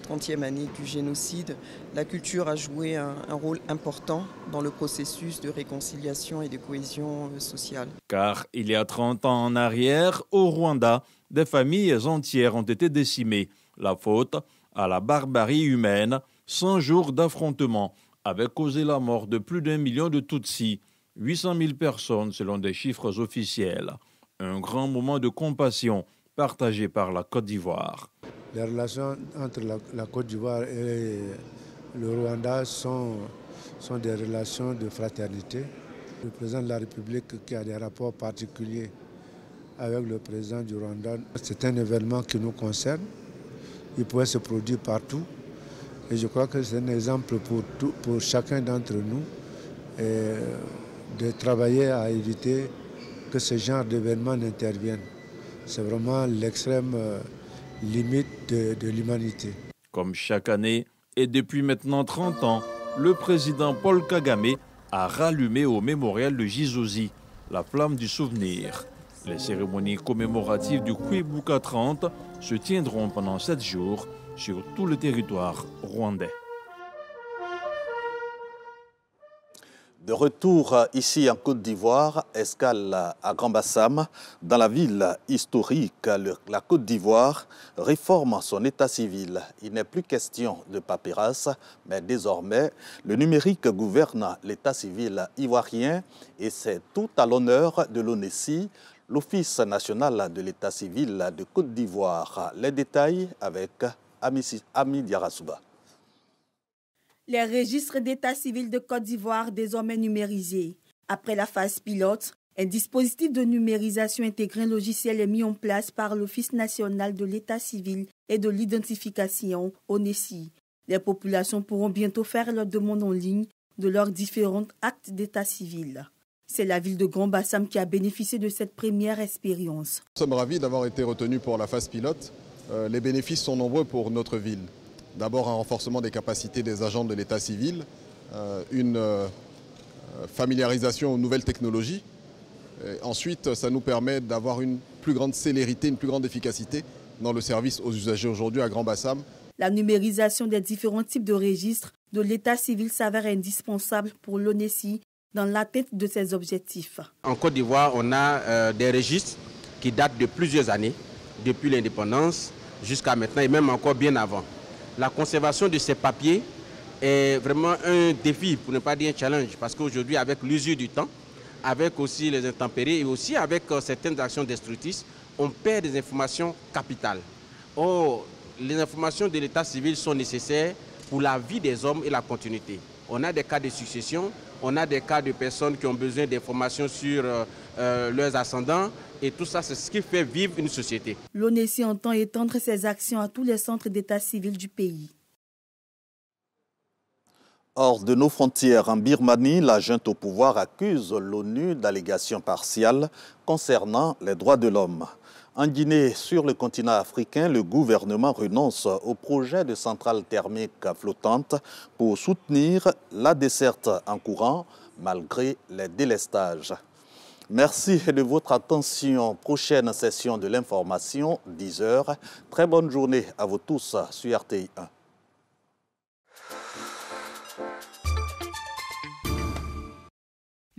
30e année du génocide, la culture a joué un rôle important dans le processus de réconciliation et de cohésion sociale. Car il y a 30 ans en arrière, au Rwanda, des familles entières ont été décimées. La faute à la barbarie humaine, 100 jours d'affrontement avaient causé la mort de plus d'1 million de Tutsis. 800 000 personnes selon des chiffres officiels. Un grand moment de compassion partagé par la Côte d'Ivoire. Les relations entre la Côte d'Ivoire et le Rwanda sont des relations de fraternité, Le président de la République qui a des rapports particuliers avec le président du Rwanda, c'est un événement qui nous concerne. Il pourrait se produire partout. Et je crois que c'est un exemple pour chacun d'entre nous de travailler à éviter que ce genre d'événements n'interviennent. C'est vraiment l'extrême limite de l'humanité. Comme chaque année, et depuis maintenant 30 ans, le président Paul Kagame a rallumé au mémorial de Gizozi la flamme du souvenir. Les cérémonies commémoratives du Kwibuka 30 se tiendront pendant 7 jours sur tout le territoire rwandais. De retour ici en Côte d'Ivoire, escale à Grand-Bassam, dans la ville historique, la Côte d'Ivoire réforme son état civil. Il n'est plus question de paperasse, mais désormais, le numérique gouverne l'état civil ivoirien et c'est tout à l'honneur de l'ONESI, l'Office national de l'état civil de Côte d'Ivoire. Les détails avec Ami Diarasouba. Les registres d'état civil de Côte d'Ivoire désormais numérisés. Après la phase pilote, un dispositif de numérisation intégré logiciel est mis en place par l'Office national de l'état civil et de l'identification, ONESI. Les populations pourront bientôt faire leur demande en ligne de leurs différents actes d'état civil. C'est la ville de Grand-Bassam qui a bénéficié de cette première expérience. Nous sommes ravis d'avoir été retenus pour la phase pilote. Les bénéfices sont nombreux pour notre ville. D'abord un renforcement des capacités des agents de l'état civil, une familiarisation aux nouvelles technologies. Et ensuite, ça nous permet d'avoir une plus grande célérité, une plus grande efficacité dans le service aux usagers aujourd'hui à Grand-Bassam. La numérisation des différents types de registres de l'état civil s'avère indispensable pour l'ONESI dans l'atteinte de ses objectifs. En Côte d'Ivoire, on a des registres qui datent de plusieurs années, depuis l'indépendance jusqu'à maintenant et même encore bien avant. La conservation de ces papiers est vraiment un défi, pour ne pas dire un challenge, parce qu'aujourd'hui, avec l'usure du temps, avec aussi les intempéries et aussi avec certaines actions destructrices, on perd des informations capitales. Or, les informations de l'état civil sont nécessaires pour la vie des hommes et la continuité. On a des cas de succession, on a des cas de personnes qui ont besoin d'informations sur leurs ascendants, et tout ça, c'est ce qui fait vivre une société. L'ONESI entend étendre ses actions à tous les centres d'état civil du pays. Hors de nos frontières, en Birmanie, la junte au pouvoir accuse l'ONU d'allégations partiales concernant les droits de l'homme. En Guinée, sur le continent africain, le gouvernement renonce au projet de centrale thermique flottante pour soutenir la desserte en courant malgré les délestages. Merci de votre attention. Prochaine session de l'information, 10 h. Très bonne journée à vous tous sur RTI 1.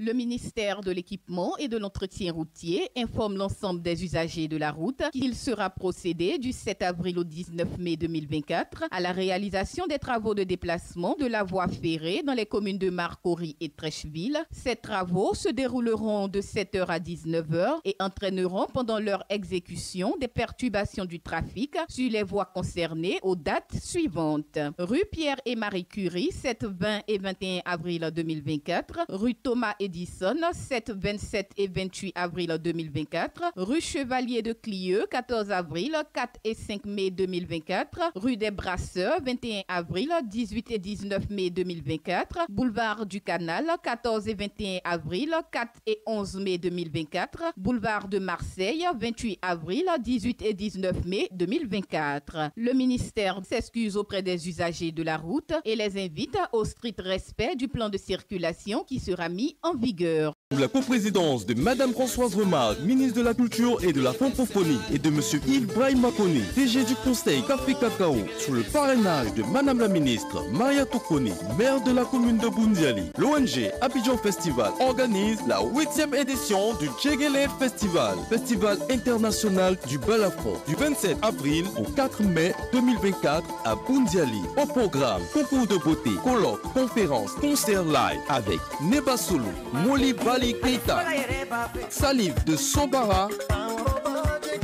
Le ministère de l'Équipement et de l'Entretien routier informe l'ensemble des usagers de la route qu'il sera procédé du 7 avril au 19 mai 2024 à la réalisation des travaux de déplacement de la voie ferrée dans les communes de Marcory et Trècheville. Ces travaux se dérouleront de 7 h à 19 h et entraîneront pendant leur exécution des perturbations du trafic sur les voies concernées aux dates suivantes. Rue Pierre et Marie Curie, 7, 20 et 21 avril 2024. Rue Thomas Edison, 7, 27 et 28 avril 2024. Rue Chevalier de Clieux, 14 avril, 4 et 5 mai 2024. Rue des Brasseurs, 21 avril, 18 et 19 mai 2024. Boulevard du Canal, 14 et 21 avril, 4 et 11 mai 2024. Boulevard de Marseille, 28 avril, 18 et 19 mai 2024. Le ministère s'excuse auprès des usagers de la route et les invite au strict respect du plan de circulation qui sera mis en vigueur. Sous la coprésidence de Madame Françoise Remarque, ministre de la Culture et de la Francophonie, et de Monsieur Yves Brahim Makoni, DG du Conseil Café Cacao, sous le parrainage de Madame la ministre Maria Tokoni, maire de la commune de Boundiali, l'ONG Abidjan Festival organise la 8e édition du Tchégélé Festival, festival international du balafon, du 27 avril au 4 mai 2024 à Boundiali. Au programme, concours de beauté, colloques, conférences, concerts live avec Neba Sulu, Moli Bali Keita, Salif de Sobara,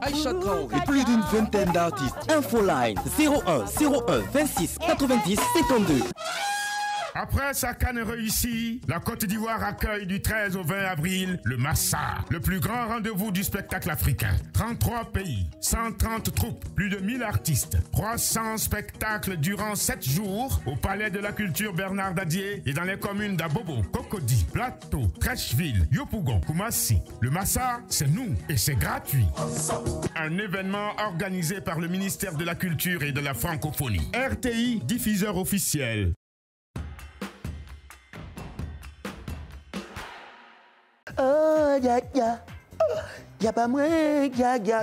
Aïcha Traoré et plus d'une vingtaine d'artistes. Infoline 01 01 26 90 52. Après sa CAN réussie, la Côte d'Ivoire accueille du 13 au 20 avril le Massa, le plus grand rendez-vous du spectacle africain. 33 pays, 130 troupes, plus de 1000 artistes, 300 spectacles durant 7 jours au Palais de la Culture Bernard Dadier et dans les communes d'Abobo, Cocody, Plateau, Trècheville, Yopougon, Koumassi. Le Massa, c'est nous et c'est gratuit. Un événement organisé par le ministère de la Culture et de la Francophonie. RTI, diffuseur officiel. Oh, y a pas moins,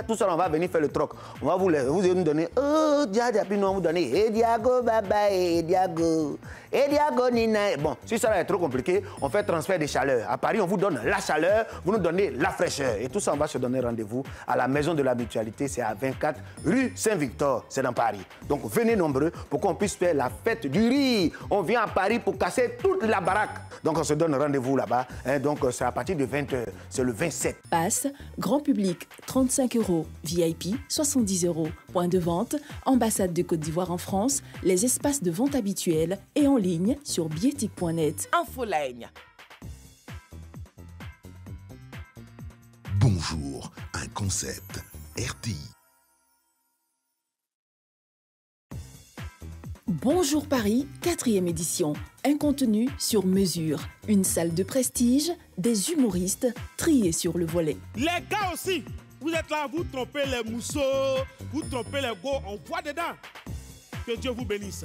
tout ça, on va venir faire le troc. On va vous nous donner, oh, puis nous on va vous donner, Diago, baba, Diago, Nina. Bon, si ça est trop compliqué, on fait transfert de chaleur. À Paris, on vous donne la chaleur, vous nous donnez la fraîcheur. Et tout ça, on va se donner rendez-vous à la Maison de la Mutualité, c'est à 24 rue Saint-Victor, c'est dans Paris. Donc venez nombreux pour qu'on puisse faire la fête du riz. On vient à Paris pour casser toute la baraque. Donc on se donne rendez-vous là-bas. Hein, donc c'est à partir de 20h, c'est le 27. Passe, grand public, 35 €, VIP, 70 €. Point de vente, ambassade de Côte d'Ivoire en France, les espaces de vente habituels et en ligne sur bietic.net. Infoline. Bonjour, un concept RTI. Bonjour Paris, 4e édition. Un contenu sur mesure. Une salle de prestige, des humoristes triés sur le volet. Les gars aussi, vous êtes là, vous trompez les mousseaux, vous trompez les go, on voit dedans. Que Dieu vous bénisse.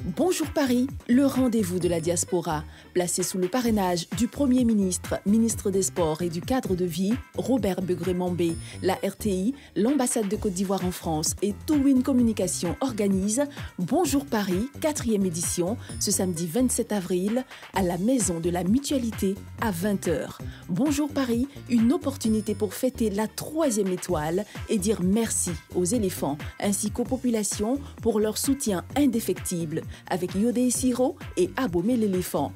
Bonjour Paris, le rendez-vous de la diaspora, placé sous le parrainage du Premier ministre, ministre des Sports et du Cadre de Vie, Robert Begré-Mambé. La RTI, l'ambassade de Côte d'Ivoire en France et Towin Communication organisent Bonjour Paris, 4e édition, ce samedi 27 avril, à la Maison de la Mutualité à 20h. Bonjour Paris, une opportunité pour fêter la 3e étoile et dire merci aux éléphants ainsi qu'aux populations pour leur soutien indéfectible. Avec Yodé Siro et Abomé l'éléphant.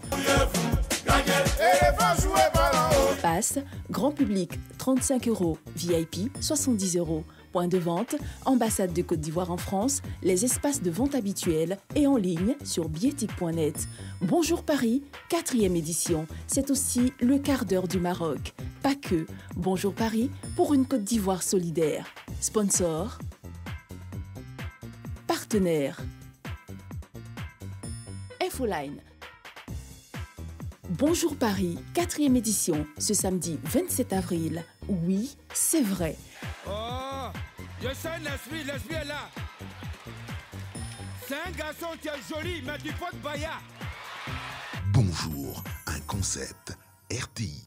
Passe, grand public, 35 €, VIP, 70 €. Point de vente, ambassade de Côte d'Ivoire en France, les espaces de vente habituels et en ligne sur bietic.net. Bonjour Paris, 4e édition. C'est aussi le quart d'heure du Maroc. Pas que. Bonjour Paris pour une Côte d'Ivoire solidaire. Sponsor. Partenaire. Infoline. Bonjour Paris, 4e édition, ce samedi 27 avril. Oui, c'est vrai. Oh, je sais l'esprit est là. C'est un garçon qui est joli, mais du pot de baya. Bonjour, un concept RTI.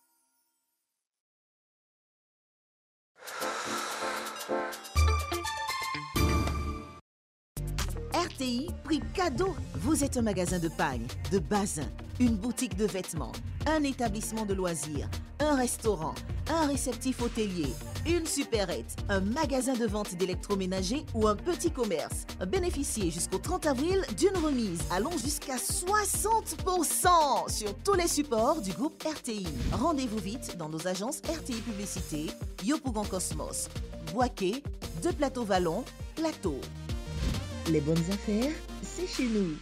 RTI, prix cadeau. Vous êtes un magasin de pagne, de bazin, une boutique de vêtements, un établissement de loisirs, un restaurant, un réceptif hôtelier, une supérette, un magasin de vente d'électroménager ou un petit commerce. Bénéficiez jusqu'au 30 avril d'une remise allant jusqu'à 60% sur tous les supports du groupe RTI. Rendez-vous vite dans nos agences RTI Publicité, Yopougon Cosmos, Boaké, De Plateau Vallon, Plateau. Les bonnes affaires, c'est chez nous.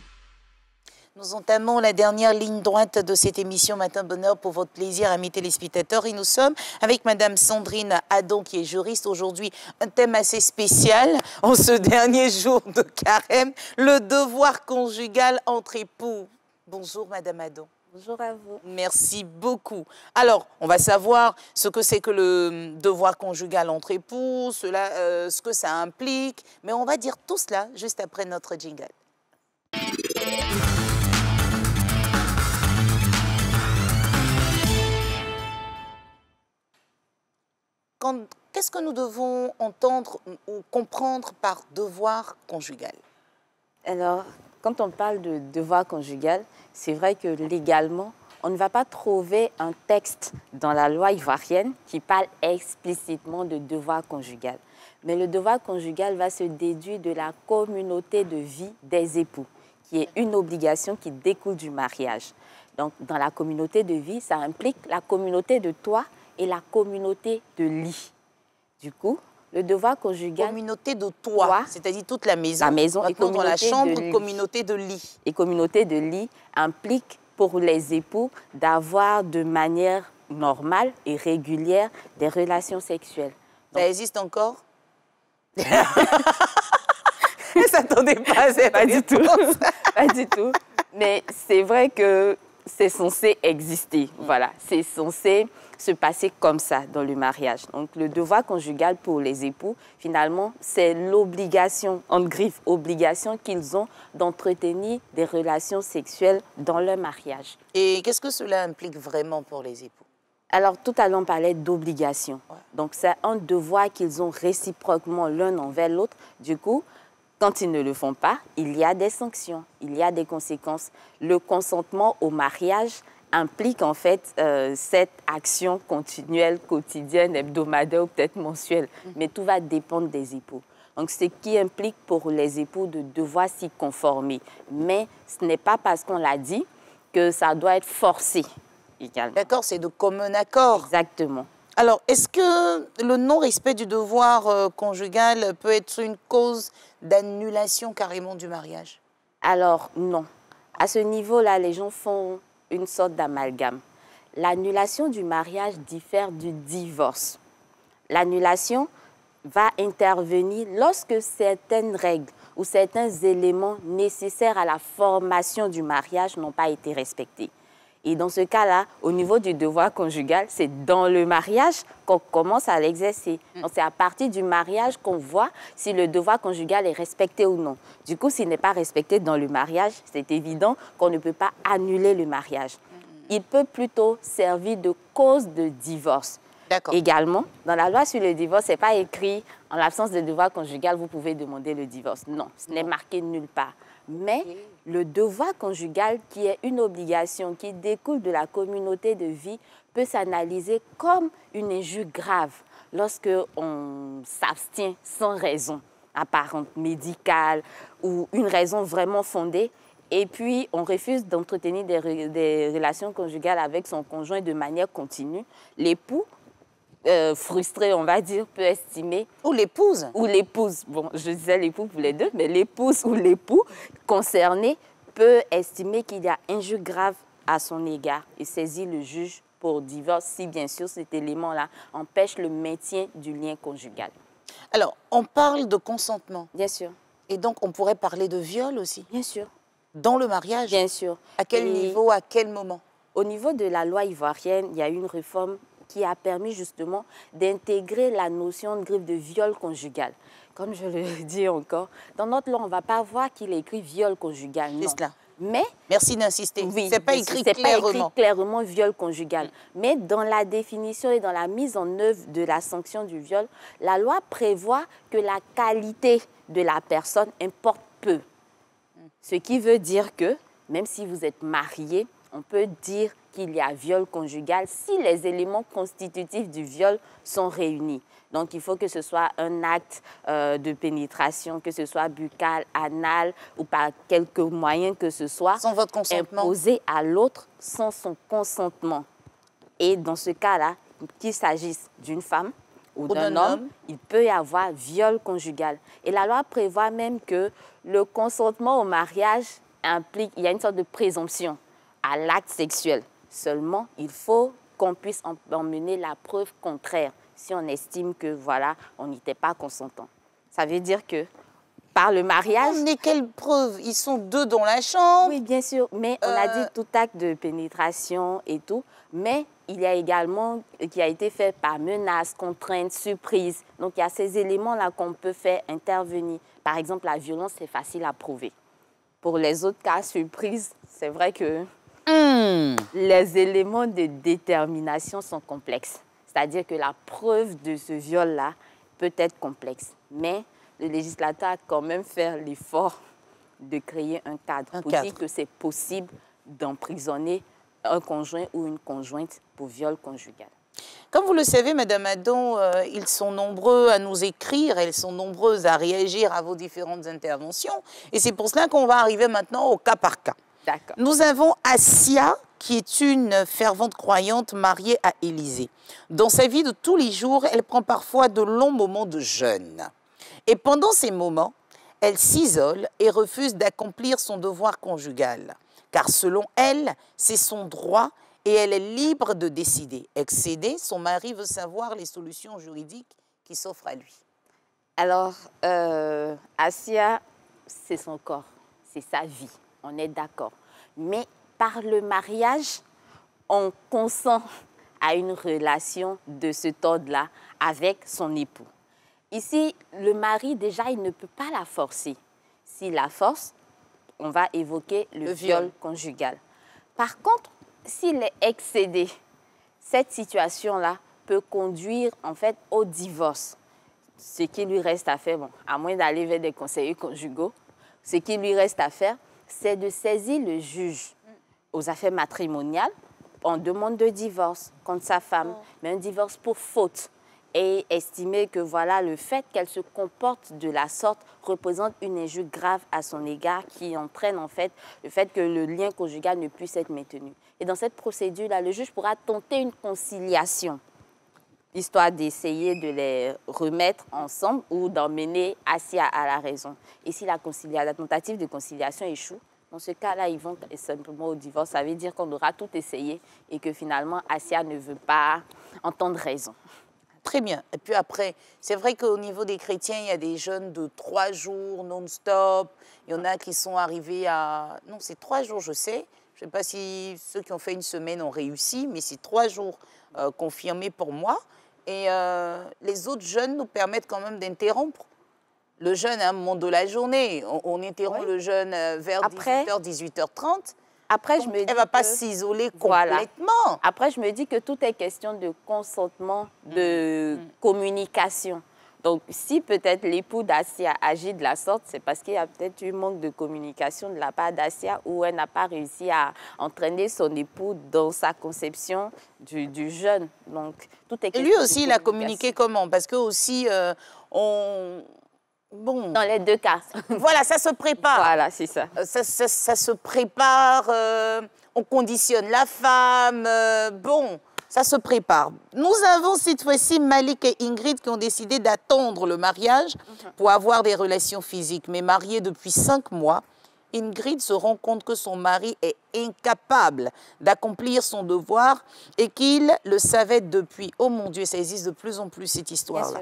Nous entamons la dernière ligne droite de cette émission Matin Bonheur pour votre plaisir, amis téléspectateurs. Et nous sommes avec Madame Sandrine Adon, qui est juriste. Aujourd'hui, un thème assez spécial en ce dernier jour de carême, le devoir conjugal entre époux. Bonjour Madame Adon. Bonjour à vous. Merci beaucoup. Alors, on va savoir ce que c'est que le devoir conjugal entre époux, ce que ça implique. Mais on va dire tout cela juste après notre jingle. Qu'est-ce que nous devons entendre ou comprendre par devoir conjugal? Alors, quand on parle de devoir conjugal, c'est vrai que légalement, on ne va pas trouver un texte dans la loi ivoirienne qui parle explicitement de devoir conjugal. Mais le devoir conjugal va se déduire de la communauté de vie des époux, qui est une obligation qui découle du mariage. Donc, dans la communauté de vie, ça implique la communauté de toit et la communauté de lit. Du coup, Le devoir conjugal... Communauté de toit, c'est-à-dire toute la maison. La maison et communauté dans la chambre, de communauté de lit. Et communauté de lit implique pour les époux d'avoir de manière normale et régulière des relations sexuelles. Donc, ça existe encore? Ne s'attendait pas à cette pas du tout. Pas du tout. Mais c'est vrai que c'est censé exister. Voilà, c'est censé se passer comme ça dans le mariage. Donc le devoir conjugal pour les époux, finalement, c'est l'obligation, entre griffes, obligation qu'ils ont d'entretenir des relations sexuelles dans leur mariage. Et qu'est-ce que cela implique vraiment pour les époux? Alors, tout à l'heure, on parlait d'obligation. Ouais. Donc, c'est un devoir qu'ils ont réciproquement l'un envers l'autre. Du coup, quand ils ne le font pas, il y a des sanctions, il y a des conséquences. Le consentement au mariage implique en fait cette action continuelle, quotidienne, hebdomadaire ou peut-être mensuelle. Mais tout va dépendre des époux. Donc, ce qui implique pour les époux de devoir s'y conformer. Mais ce n'est pas parce qu'on l'a dit que ça doit être forcé. D'accord, c'est de commun accord. Exactement. Alors, est-ce que le non-respect du devoir conjugal peut être une cause d'annulation carrément du mariage? Alors, non. À ce niveau-là, les gens font une sorte d'amalgame. L'annulation du mariage diffère du divorce. L'annulation va intervenir lorsque certaines règles ou certains éléments nécessaires à la formation du mariage n'ont pas été respectés. Et dans ce cas-là, au niveau du devoir conjugal, c'est dans le mariage qu'on commence à l'exercer. Donc, c'est à partir du mariage qu'on voit si le devoir conjugal est respecté ou non. Du coup, s'il n'est pas respecté dans le mariage, c'est évident qu'on ne peut pas annuler le mariage. Il peut plutôt servir de cause de divorce. Également, dans la loi sur le divorce, ce n'est pas écrit « en l'absence de devoir conjugal, vous pouvez demander le divorce ». Non, ce n'est marqué nulle part. Mais le devoir conjugal, qui est une obligation qui découle de la communauté de vie, peut s'analyser comme une injure grave lorsque on s'abstient sans raison apparente, médicale ou une raison vraiment fondée. Et puis, on refuse d'entretenir des relations conjugales avec son conjoint de manière continue. L'époux, frustré, on va dire, peut estimer... Ou l'épouse. Ou l'épouse. Bon, je disais l'époux pour les deux, mais l'épouse ou l'époux concerné peut estimer qu'il y a injure grave à son égard et saisir le juge pour divorce si, bien sûr, cet élément-là empêche le maintien du lien conjugal. Alors, on parle de consentement. Bien sûr. Et donc, on pourrait parler de viol aussi. Bien sûr. Dans le mariage. Bien sûr. À quel niveau, à quel moment? Au niveau de la loi ivoirienne, il y a eu une réforme qui a permis justement d'intégrer la notion de griffe de viol conjugal. Comme je le dis encore, dans notre loi, on ne va pas voir qu'il est écrit viol conjugal. Non. C'est cela. Mais, merci d'insister. Oui, ce n'est pas écrit clairement viol conjugal. Mais dans la définition et dans la mise en œuvre de la sanction du viol, la loi prévoit que la qualité de la personne importe peu. Ce qui veut dire que, même si vous êtes marié, on peut dire qu'il y a viol conjugal si les éléments constitutifs du viol sont réunis. Donc, il faut que ce soit un acte de pénétration, que ce soit buccal, anal ou par quelque moyen que ce soit. Sans votre consentement. Imposé à l'autre sans son consentement. Et dans ce cas-là, qu'il s'agisse d'une femme ou d'un homme, il peut y avoir viol conjugal. Et la loi prévoit même que le consentement au mariage implique, il y a une sorte de présomption à l'acte sexuel. Seulement, il faut qu'on puisse emmener la preuve contraire si on estime que, voilà, on n'était pas consentant. Ça veut dire que, par le mariage... Mais quelle preuve? Ils sont deux dans la chambre. Oui, bien sûr, mais on a dit tout acte de pénétration et tout, mais il y a également qui a été fait par menace, contrainte, surprise. Donc, il y a ces éléments-là qu'on peut faire intervenir. Par exemple, la violence, c'est facile à prouver. Pour les autres cas, surprise, c'est vrai que les éléments de détermination sont complexes. C'est-à-dire que la preuve de ce viol-là peut être complexe. Mais le législateur a quand même fait l'effort de créer un cadre pour dire que c'est possible d'emprisonner un conjoint ou une conjointe pour viol conjugal. Comme vous le savez, Madame Adon, ils sont nombreux à nous écrire, elles sont nombreuses à réagir à vos différentes interventions. Et c'est pour cela qu'on va arriver maintenant au cas par cas. D'accord. Nous avons Assia qui est une fervente croyante mariée à Élisée. Dans sa vie de tous les jours, elle prend parfois de longs moments de jeûne. Et pendant ces moments, elle s'isole et refuse d'accomplir son devoir conjugal. Car selon elle, c'est son droit et elle est libre de décider. Excédée, son mari veut savoir les solutions juridiques qui s'offrent à lui. Alors, Assia, c'est son corps, c'est sa vie, on est d'accord. Mais par le mariage, on consent à une relation de ce ordre-là avec son époux. Ici, le mari, déjà, il ne peut pas la forcer. S'il la force, on va évoquer le viol conjugal. Par contre, s'il est excédé, cette situation-là peut conduire en fait au divorce. Ce qui lui reste à faire, bon, à moins d'aller vers des conseillers conjugaux, ce qui lui reste à faire, c'est de saisir le juge aux affaires matrimoniales en demande de divorce contre sa femme, mais un divorce pour faute. Et estimer que voilà, le fait qu'elle se comporte de la sorte représente une injure grave à son égard qui entraîne en fait le fait que le lien conjugal ne puisse être maintenu. Et dans cette procédure-là, le juge pourra tenter une conciliation, histoire d'essayer de les remettre ensemble ou d'emmener Assia à la raison. Et si la tentative de conciliation échoue, dans ce cas-là, ils vont simplement au divorce. Ça veut dire qu'on aura tout essayé et que finalement, Assia ne veut pas entendre raison. Très bien. Et puis après, c'est vrai qu'au niveau des chrétiens, il y a des jeûnes de 3 jours non-stop. Il y en a qui sont arrivés à... Non, c'est 3 jours, je sais. Je ne sais pas si ceux qui ont fait une semaine ont réussi, mais c'est 3 jours confirmés pour moi. Et les autres jeûnes nous permettent quand même d'interrompre le jeûne à un moment de la journée. On interrompt le jeûne vers 18h, 18h30. Après, je me dis elle ne va pas s'isoler complètement. Voilà. Après, je me dis que tout est question de consentement, de communication. Donc, si peut-être l'époux d'Assia agit de la sorte, c'est parce qu'il y a peut-être eu manque de communication de la part d'Assia ou elle n'a pas réussi à entraîner son époux dans sa conception du jeûne. Donc, tout est question. Et lui aussi, il a communiqué comment? Parce que aussi, bon. Dans les deux cas. Voilà, ça se prépare. Voilà, c'est ça. Ça se prépare, on conditionne la femme, bon, ça se prépare. Nous avons cette fois-ci Malik et Ingrid qui ont décidé d'attendre le mariage pour avoir des relations physiques. Mais mariés depuis 5 mois, Ingrid se rend compte que son mari est incapable d'accomplir son devoir et qu'il le savait depuis. Oh mon Dieu, ça existe de plus en plus cette histoire-là.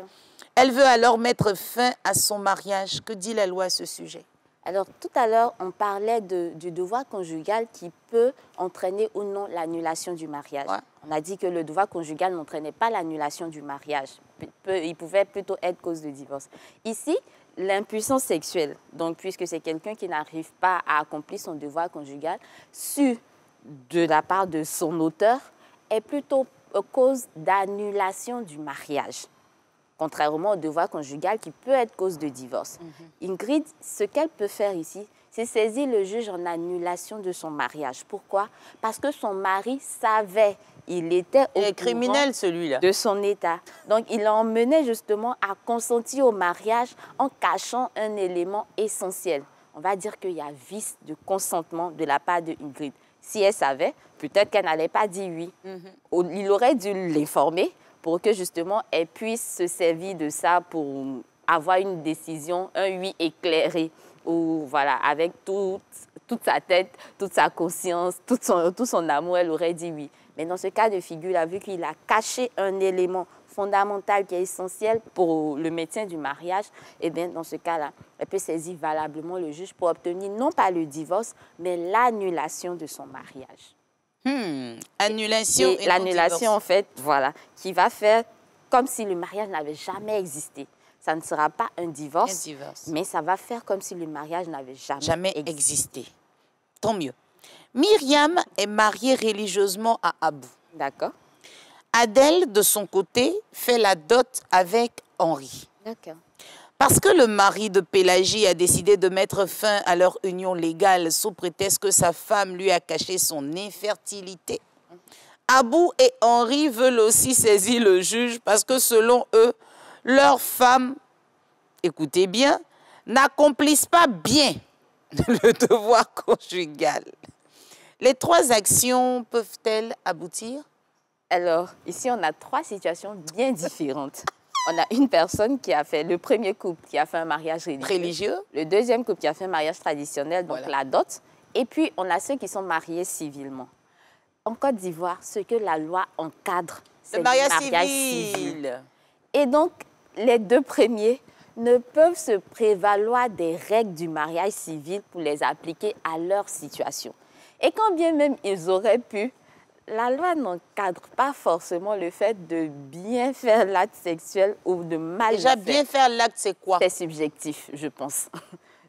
Elle veut alors mettre fin à son mariage. Que dit la loi à ce sujet? Alors, tout à l'heure, on parlait du devoir conjugal qui peut entraîner ou non l'annulation du mariage. Ouais. On a dit que le devoir conjugal n'entraînait pas l'annulation du mariage. Il pouvait plutôt être cause de divorce. Ici, l'impuissance sexuelle, donc puisque c'est quelqu'un qui n'arrive pas à accomplir son devoir conjugal, su de la part de son auteur, est plutôt cause d'annulation du mariage. Contrairement au devoir conjugal qui peut être cause de divorce. Ingrid, ce qu'elle peut faire ici, c'est saisir le juge en annulation de son mariage. Pourquoi? Parce que son mari savait, il était au criminel celui-là de son état. Donc il l'emmenait justement à consentir au mariage en cachant un élément essentiel. On va dire qu'il y a vice de consentement de la part de Ingrid. Si elle savait, peut-être qu'elle n'allait pas dire oui. Il aurait dû l'informer pour que justement elle puisse se servir de ça pour avoir une décision, un oui éclairé, ou voilà, avec toute sa tête, toute sa conscience, tout son amour, elle aurait dit oui. Mais dans ce cas de figure-là, vu qu'il a caché un élément fondamental qui est essentiel pour le maintien du mariage, eh bien dans ce cas-là, elle peut saisir valablement le juge pour obtenir non pas le divorce, mais l'annulation de son mariage. Annulation et l'annulation, en fait, voilà, qui va faire comme si le mariage n'avait jamais existé. Ça ne sera pas un divorce, mais ça va faire comme si le mariage n'avait jamais existé. Tant mieux. Myriam est mariée religieusement à Abou. D'accord. Adèle, de son côté, fait la dot avec Henri. D'accord. Parce que le mari de Pélagie a décidé de mettre fin à leur union légale sous prétexte que sa femme lui a caché son infertilité, Abou et Henri veulent aussi saisir le juge parce que selon eux, leurs femmes, écoutez bien, n'accomplissent pas bien le devoir conjugal. Les 3 actions peuvent-elles aboutir? Alors, ici, on a 3 situations bien différentes. On a une personne qui a fait, le premier couple qui a fait un mariage religieux. Le deuxième couple qui a fait un mariage traditionnel, donc la dot. Et puis, on a ceux qui sont mariés civilement. En Côte d'Ivoire, ce que la loi encadre, c'est le mariage civil. Et donc, les 2 premiers ne peuvent se prévaloir des règles du mariage civil pour les appliquer à leur situation. Et quand bien même ils auraient pu, la loi n'encadre pas forcément le fait de bien faire l'acte sexuel ou de mal Déjà, le faire. bien faire l'acte, c'est quoi? C'est subjectif, je pense.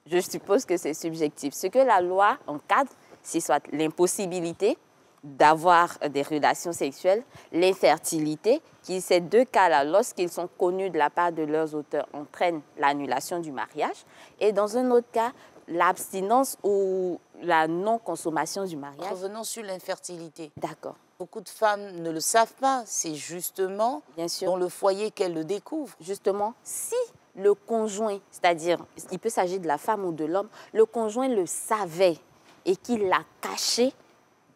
Je suppose que c'est subjectif. Ce que la loi encadre, c'est soit l'impossibilité d'avoir des relations sexuelles, l'infertilité, qui ces 2 cas-là, lorsqu'ils sont connus de la part de leurs auteurs, entraînent l'annulation du mariage. Et dans un autre cas, l'abstinence ou la non-consommation du mariage. Revenons sur l'infertilité. D'accord. Beaucoup de femmes ne le savent pas. C'est justement dans le foyer qu'elles le découvrent. Justement, si le conjoint, c'est-à-dire, il peut s'agir de la femme ou de l'homme, le conjoint le savait et qu'il l'a caché,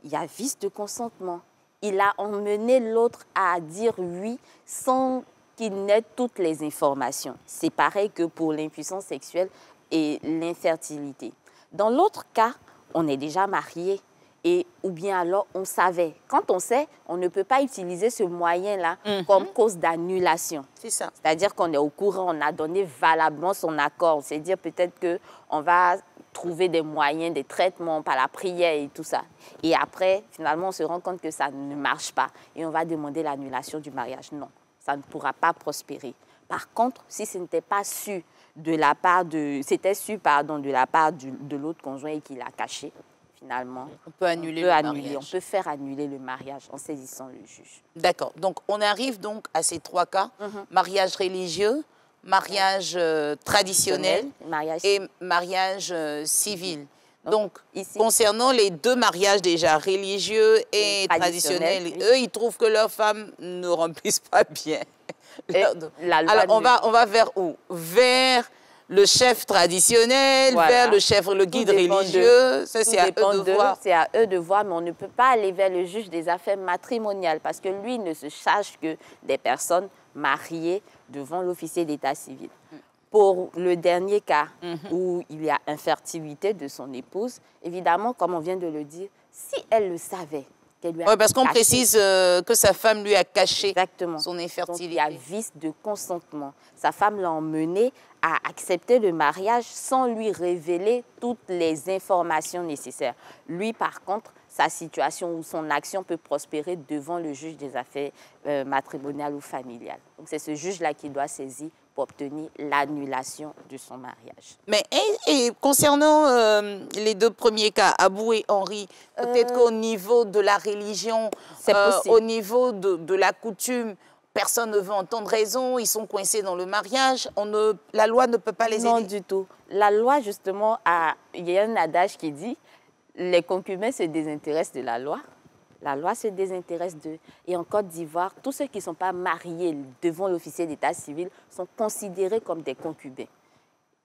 il y a vice de consentement. Il a emmené l'autre à dire oui sans qu'il n'ait toutes les informations. C'est pareil que pour l'impuissance sexuelle et l'infertilité. Dans l'autre cas, on est déjà marié ou bien alors on savait. Quand on sait, on ne peut pas utiliser ce moyen-là comme cause d'annulation. C'est ça. C'est-à-dire qu'on est au courant, on a donné valablement son accord. C'est-à-dire peut-être qu'on va trouver des moyens, des traitements par la prière et tout ça. Et après, finalement, on se rend compte que ça ne marche pas et on va demander l'annulation du mariage. Non, ça ne pourra pas prospérer. Par contre, si ce n'était pas su de la part de... C'était su, pardon, de la part de l'autre conjoint et qu'il l'a caché, finalement, on peut annuler le mariage. On peut faire annuler le mariage en saisissant le juge. D'accord. Donc, on arrive donc à ces 3 cas. Mariage religieux, mariage traditionnel et mariage civil. Donc, ici, concernant les 2 mariages déjà, religieux et traditionnels, eux, ils trouvent que leurs femmes ne remplissent pas bien. Alors, on va vers où? Vers le chef traditionnel, vers le guide religieux. Ça, c'est à eux de voir. C'est à eux de voir, mais on ne peut pas aller vers le juge des affaires matrimoniales parce que lui ne se charge que des personnes mariées devant l'officier d'état civil. Pour le dernier cas où il y a infertilité de son épouse, évidemment, comme on vient de le dire, si elle le savait, Oui, parce qu'on précise que sa femme lui a caché son infertilité. Donc, il y a vice de consentement. Sa femme l'a emmené à accepter le mariage sans lui révéler toutes les informations nécessaires. Lui, par contre, sa situation ou son action peut prospérer devant le juge des affaires matrimoniales ou familiales. Donc, c'est ce juge-là qui doit saisir pour obtenir l'annulation de son mariage. Mais et concernant les 2 premiers cas, Abou et Henri, peut-être qu'au niveau de la religion, au niveau de la coutume, personne ne veut entendre raison, ils sont coincés dans le mariage, la loi ne peut pas les aider. Non du tout. La loi, justement, il y a un adage qui dit les concubins se désintéressent de la loi. La loi se désintéresse d'eux. Et en Côte d'Ivoire, tous ceux qui ne sont pas mariés devant l'officier d'état civil sont considérés comme des concubins.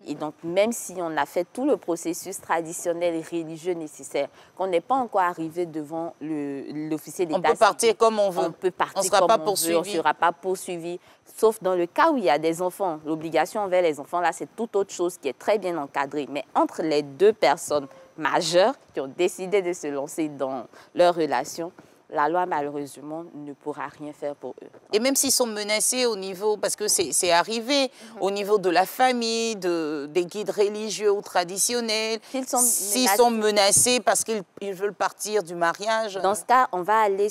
Et donc, même si on a fait tout le processus traditionnel et religieux nécessaire, qu'on n'est pas encore arrivé devant l'officier d'état civil. On peut partir comme on veut. On peut partir on ne sera pas poursuivi. On ne sera pas poursuivi. Sauf dans le cas où il y a des enfants. L'obligation envers les enfants, là, c'est toute autre chose qui est très bien encadrée. Mais entre les 2 personnes majeures qui ont décidé de se lancer dans leur relation, la loi, malheureusement, ne pourra rien faire pour eux. Et même s'ils sont menacés au niveau, parce que c'est arrivé, au niveau de la famille, des guides religieux ou traditionnels, s'ils sont menacés parce qu'ils veulent partir du mariage. Dans ce cas, on va aller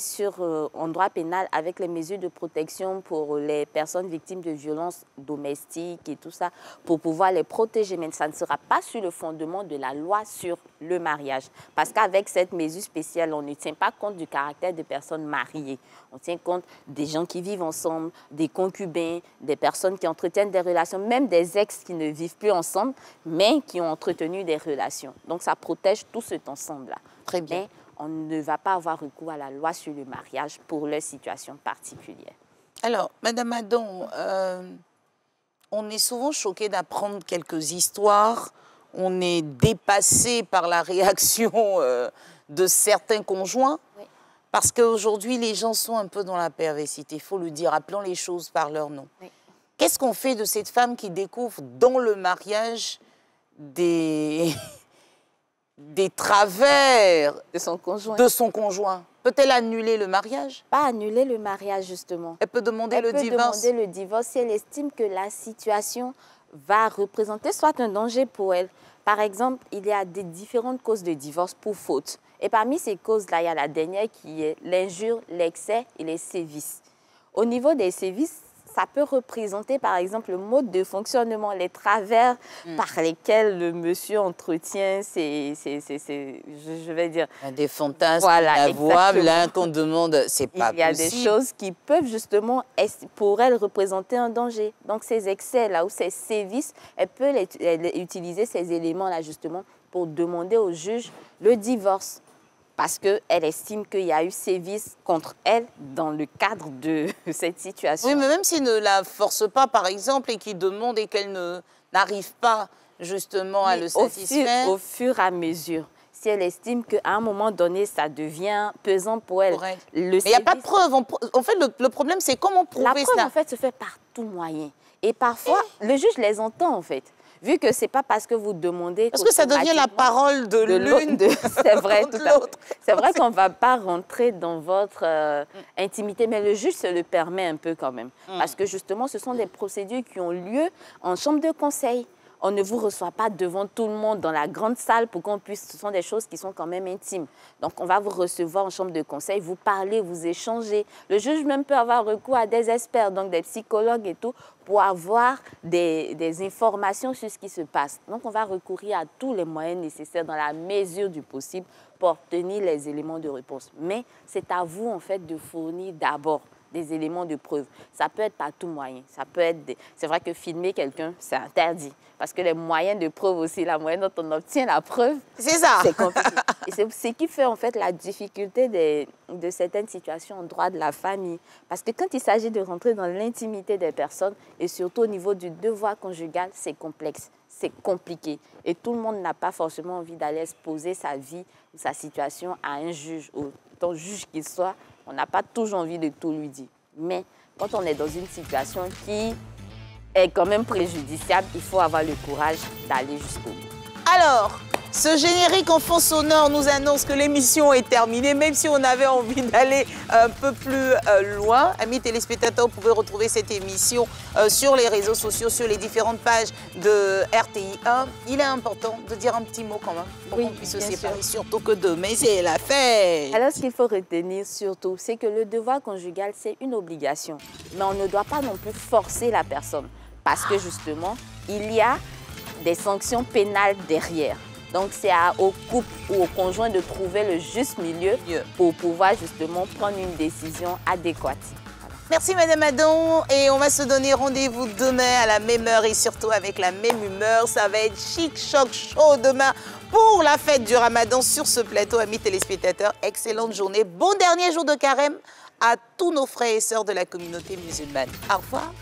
en droit pénal avec les mesures de protection pour les personnes victimes de violences domestiques et tout ça, pour pouvoir les protéger. Mais ça ne sera pas sur le fondement de la loi sur le mariage. Parce qu'avec cette mesure spéciale, on ne tient pas compte du caractère de personnes mariées. On tient compte des gens qui vivent ensemble, des concubins, des personnes qui entretiennent des relations, même des ex qui ne vivent plus ensemble, mais qui ont entretenu des relations. Donc, ça protège tout cet ensemble-là. Très bien. Mais on ne va pas avoir recours à la loi sur le mariage pour leur situation particulière. Alors, Madame Adon, on est souvent choqué d'apprendre quelques histoires. On est dépassé par la réaction de certains conjoints. Oui. Parce qu'aujourd'hui, les gens sont un peu dans la perversité, il faut le dire, appelons les choses par leur nom. Oui. Qu'est-ce qu'on fait de cette femme qui découvre dans le mariage des travers de son conjoint? Peut-elle annuler le mariage? Pas annuler le mariage, justement. Elle peut demander le divorce? Elle peut demander le divorce si elle estime que la situation va représenter soit un danger pour elle. Par exemple, il y a des différentes causes de divorce pour faute. Et parmi ces causes-là, il y a la dernière qui est l'injure, l'excès et les sévices. Au niveau des sévices, ça peut représenter, par exemple, le mode de fonctionnement, les travers par lesquels le monsieur entretient je vais dire... Des fantasmes inavouables qu'on demande, c'est pas possible. Il y a des choses qui peuvent justement, pour elle, représenter un danger. Donc, ces excès-là ou ces sévices, elle peut utiliser ces éléments-là, justement, pour demander au juge le divorce. Parce qu'elle estime qu'il y a eu sévices contre elle dans le cadre de cette situation. Oui, mais même s'il ne la force pas, par exemple, et qu'il demande et qu'elle n'arrive pas justement à le satisfaire. Au fur et à mesure. Si elle estime qu'à un moment donné, ça devient pesant pour elle. Mais il n'y a pas de preuve. En fait, le problème, c'est comment prouver cela. La preuve, en fait, se fait par tout moyen. Et parfois, le juge les entend, en fait. Vu que ce n'est pas parce que vous demandez... Parce que ça devient la parole de l'une c'est vrai, tout à fait. C'est vrai qu'on ne va pas rentrer dans votre intimité, mais le juge se le permet un peu quand même. Parce que justement, ce sont des procédures qui ont lieu en chambre de conseil. On ne vous reçoit pas devant tout le monde dans la grande salle pour qu'on puisse... Ce sont des choses qui sont quand même intimes. Donc, on va vous recevoir en chambre de conseil, vous parler, vous échanger. Le juge même peut avoir recours à des experts, donc des psychologues et tout, pour avoir des informations sur ce qui se passe. Donc, on va recourir à tous les moyens nécessaires dans la mesure du possible pour obtenir les éléments de réponse. Mais c'est à vous, en fait, de fournir d'abord des éléments de preuve. Ça peut être par tout moyen. Ça peut être c'est vrai que filmer quelqu'un, c'est interdit. Parce que les moyens de preuve aussi, la moyenne dont on obtient la preuve, c'est ça. C'est compliqué. Et c'est ce qui fait en fait la difficulté de certaines situations en droit de la famille. Parce que quand il s'agit de rentrer dans l'intimité des personnes, et surtout au niveau du devoir conjugal, c'est complexe, c'est compliqué. Et tout le monde n'a pas forcément envie d'aller exposer sa vie ou sa situation à un juge, autant juge qu'il soit. On n'a pas toujours envie de tout lui dire. Mais quand on est dans une situation qui est quand même préjudiciable, il faut avoir le courage d'aller jusqu'au bout. Alors, ce générique en fond sonore nous annonce que l'émission est terminée, même si on avait envie d'aller un peu plus loin. Amis téléspectateurs, vous pouvez retrouver cette émission sur les réseaux sociaux, sur les différentes pages de RTI1. Il est important de dire un petit mot quand même, pour qu'on puisse se séparer, surtout que demain, c'est la fête. Alors, ce qu'il faut retenir surtout, c'est que le devoir conjugal, c'est une obligation. Mais on ne doit pas non plus forcer la personne, parce que justement, il y a des sanctions pénales derrière. Donc, c'est au couple ou au conjoint de trouver le juste milieu pour pouvoir justement prendre une décision adéquate. Voilà. Merci Madame Adon et on va se donner rendez-vous demain à la même heure et surtout avec la même humeur. Ça va être chic, choc, chaud demain pour la fête du Ramadan sur ce plateau, amis téléspectateurs. Excellente journée, bon dernier jour de carême à tous nos frères et sœurs de la communauté musulmane. Au revoir.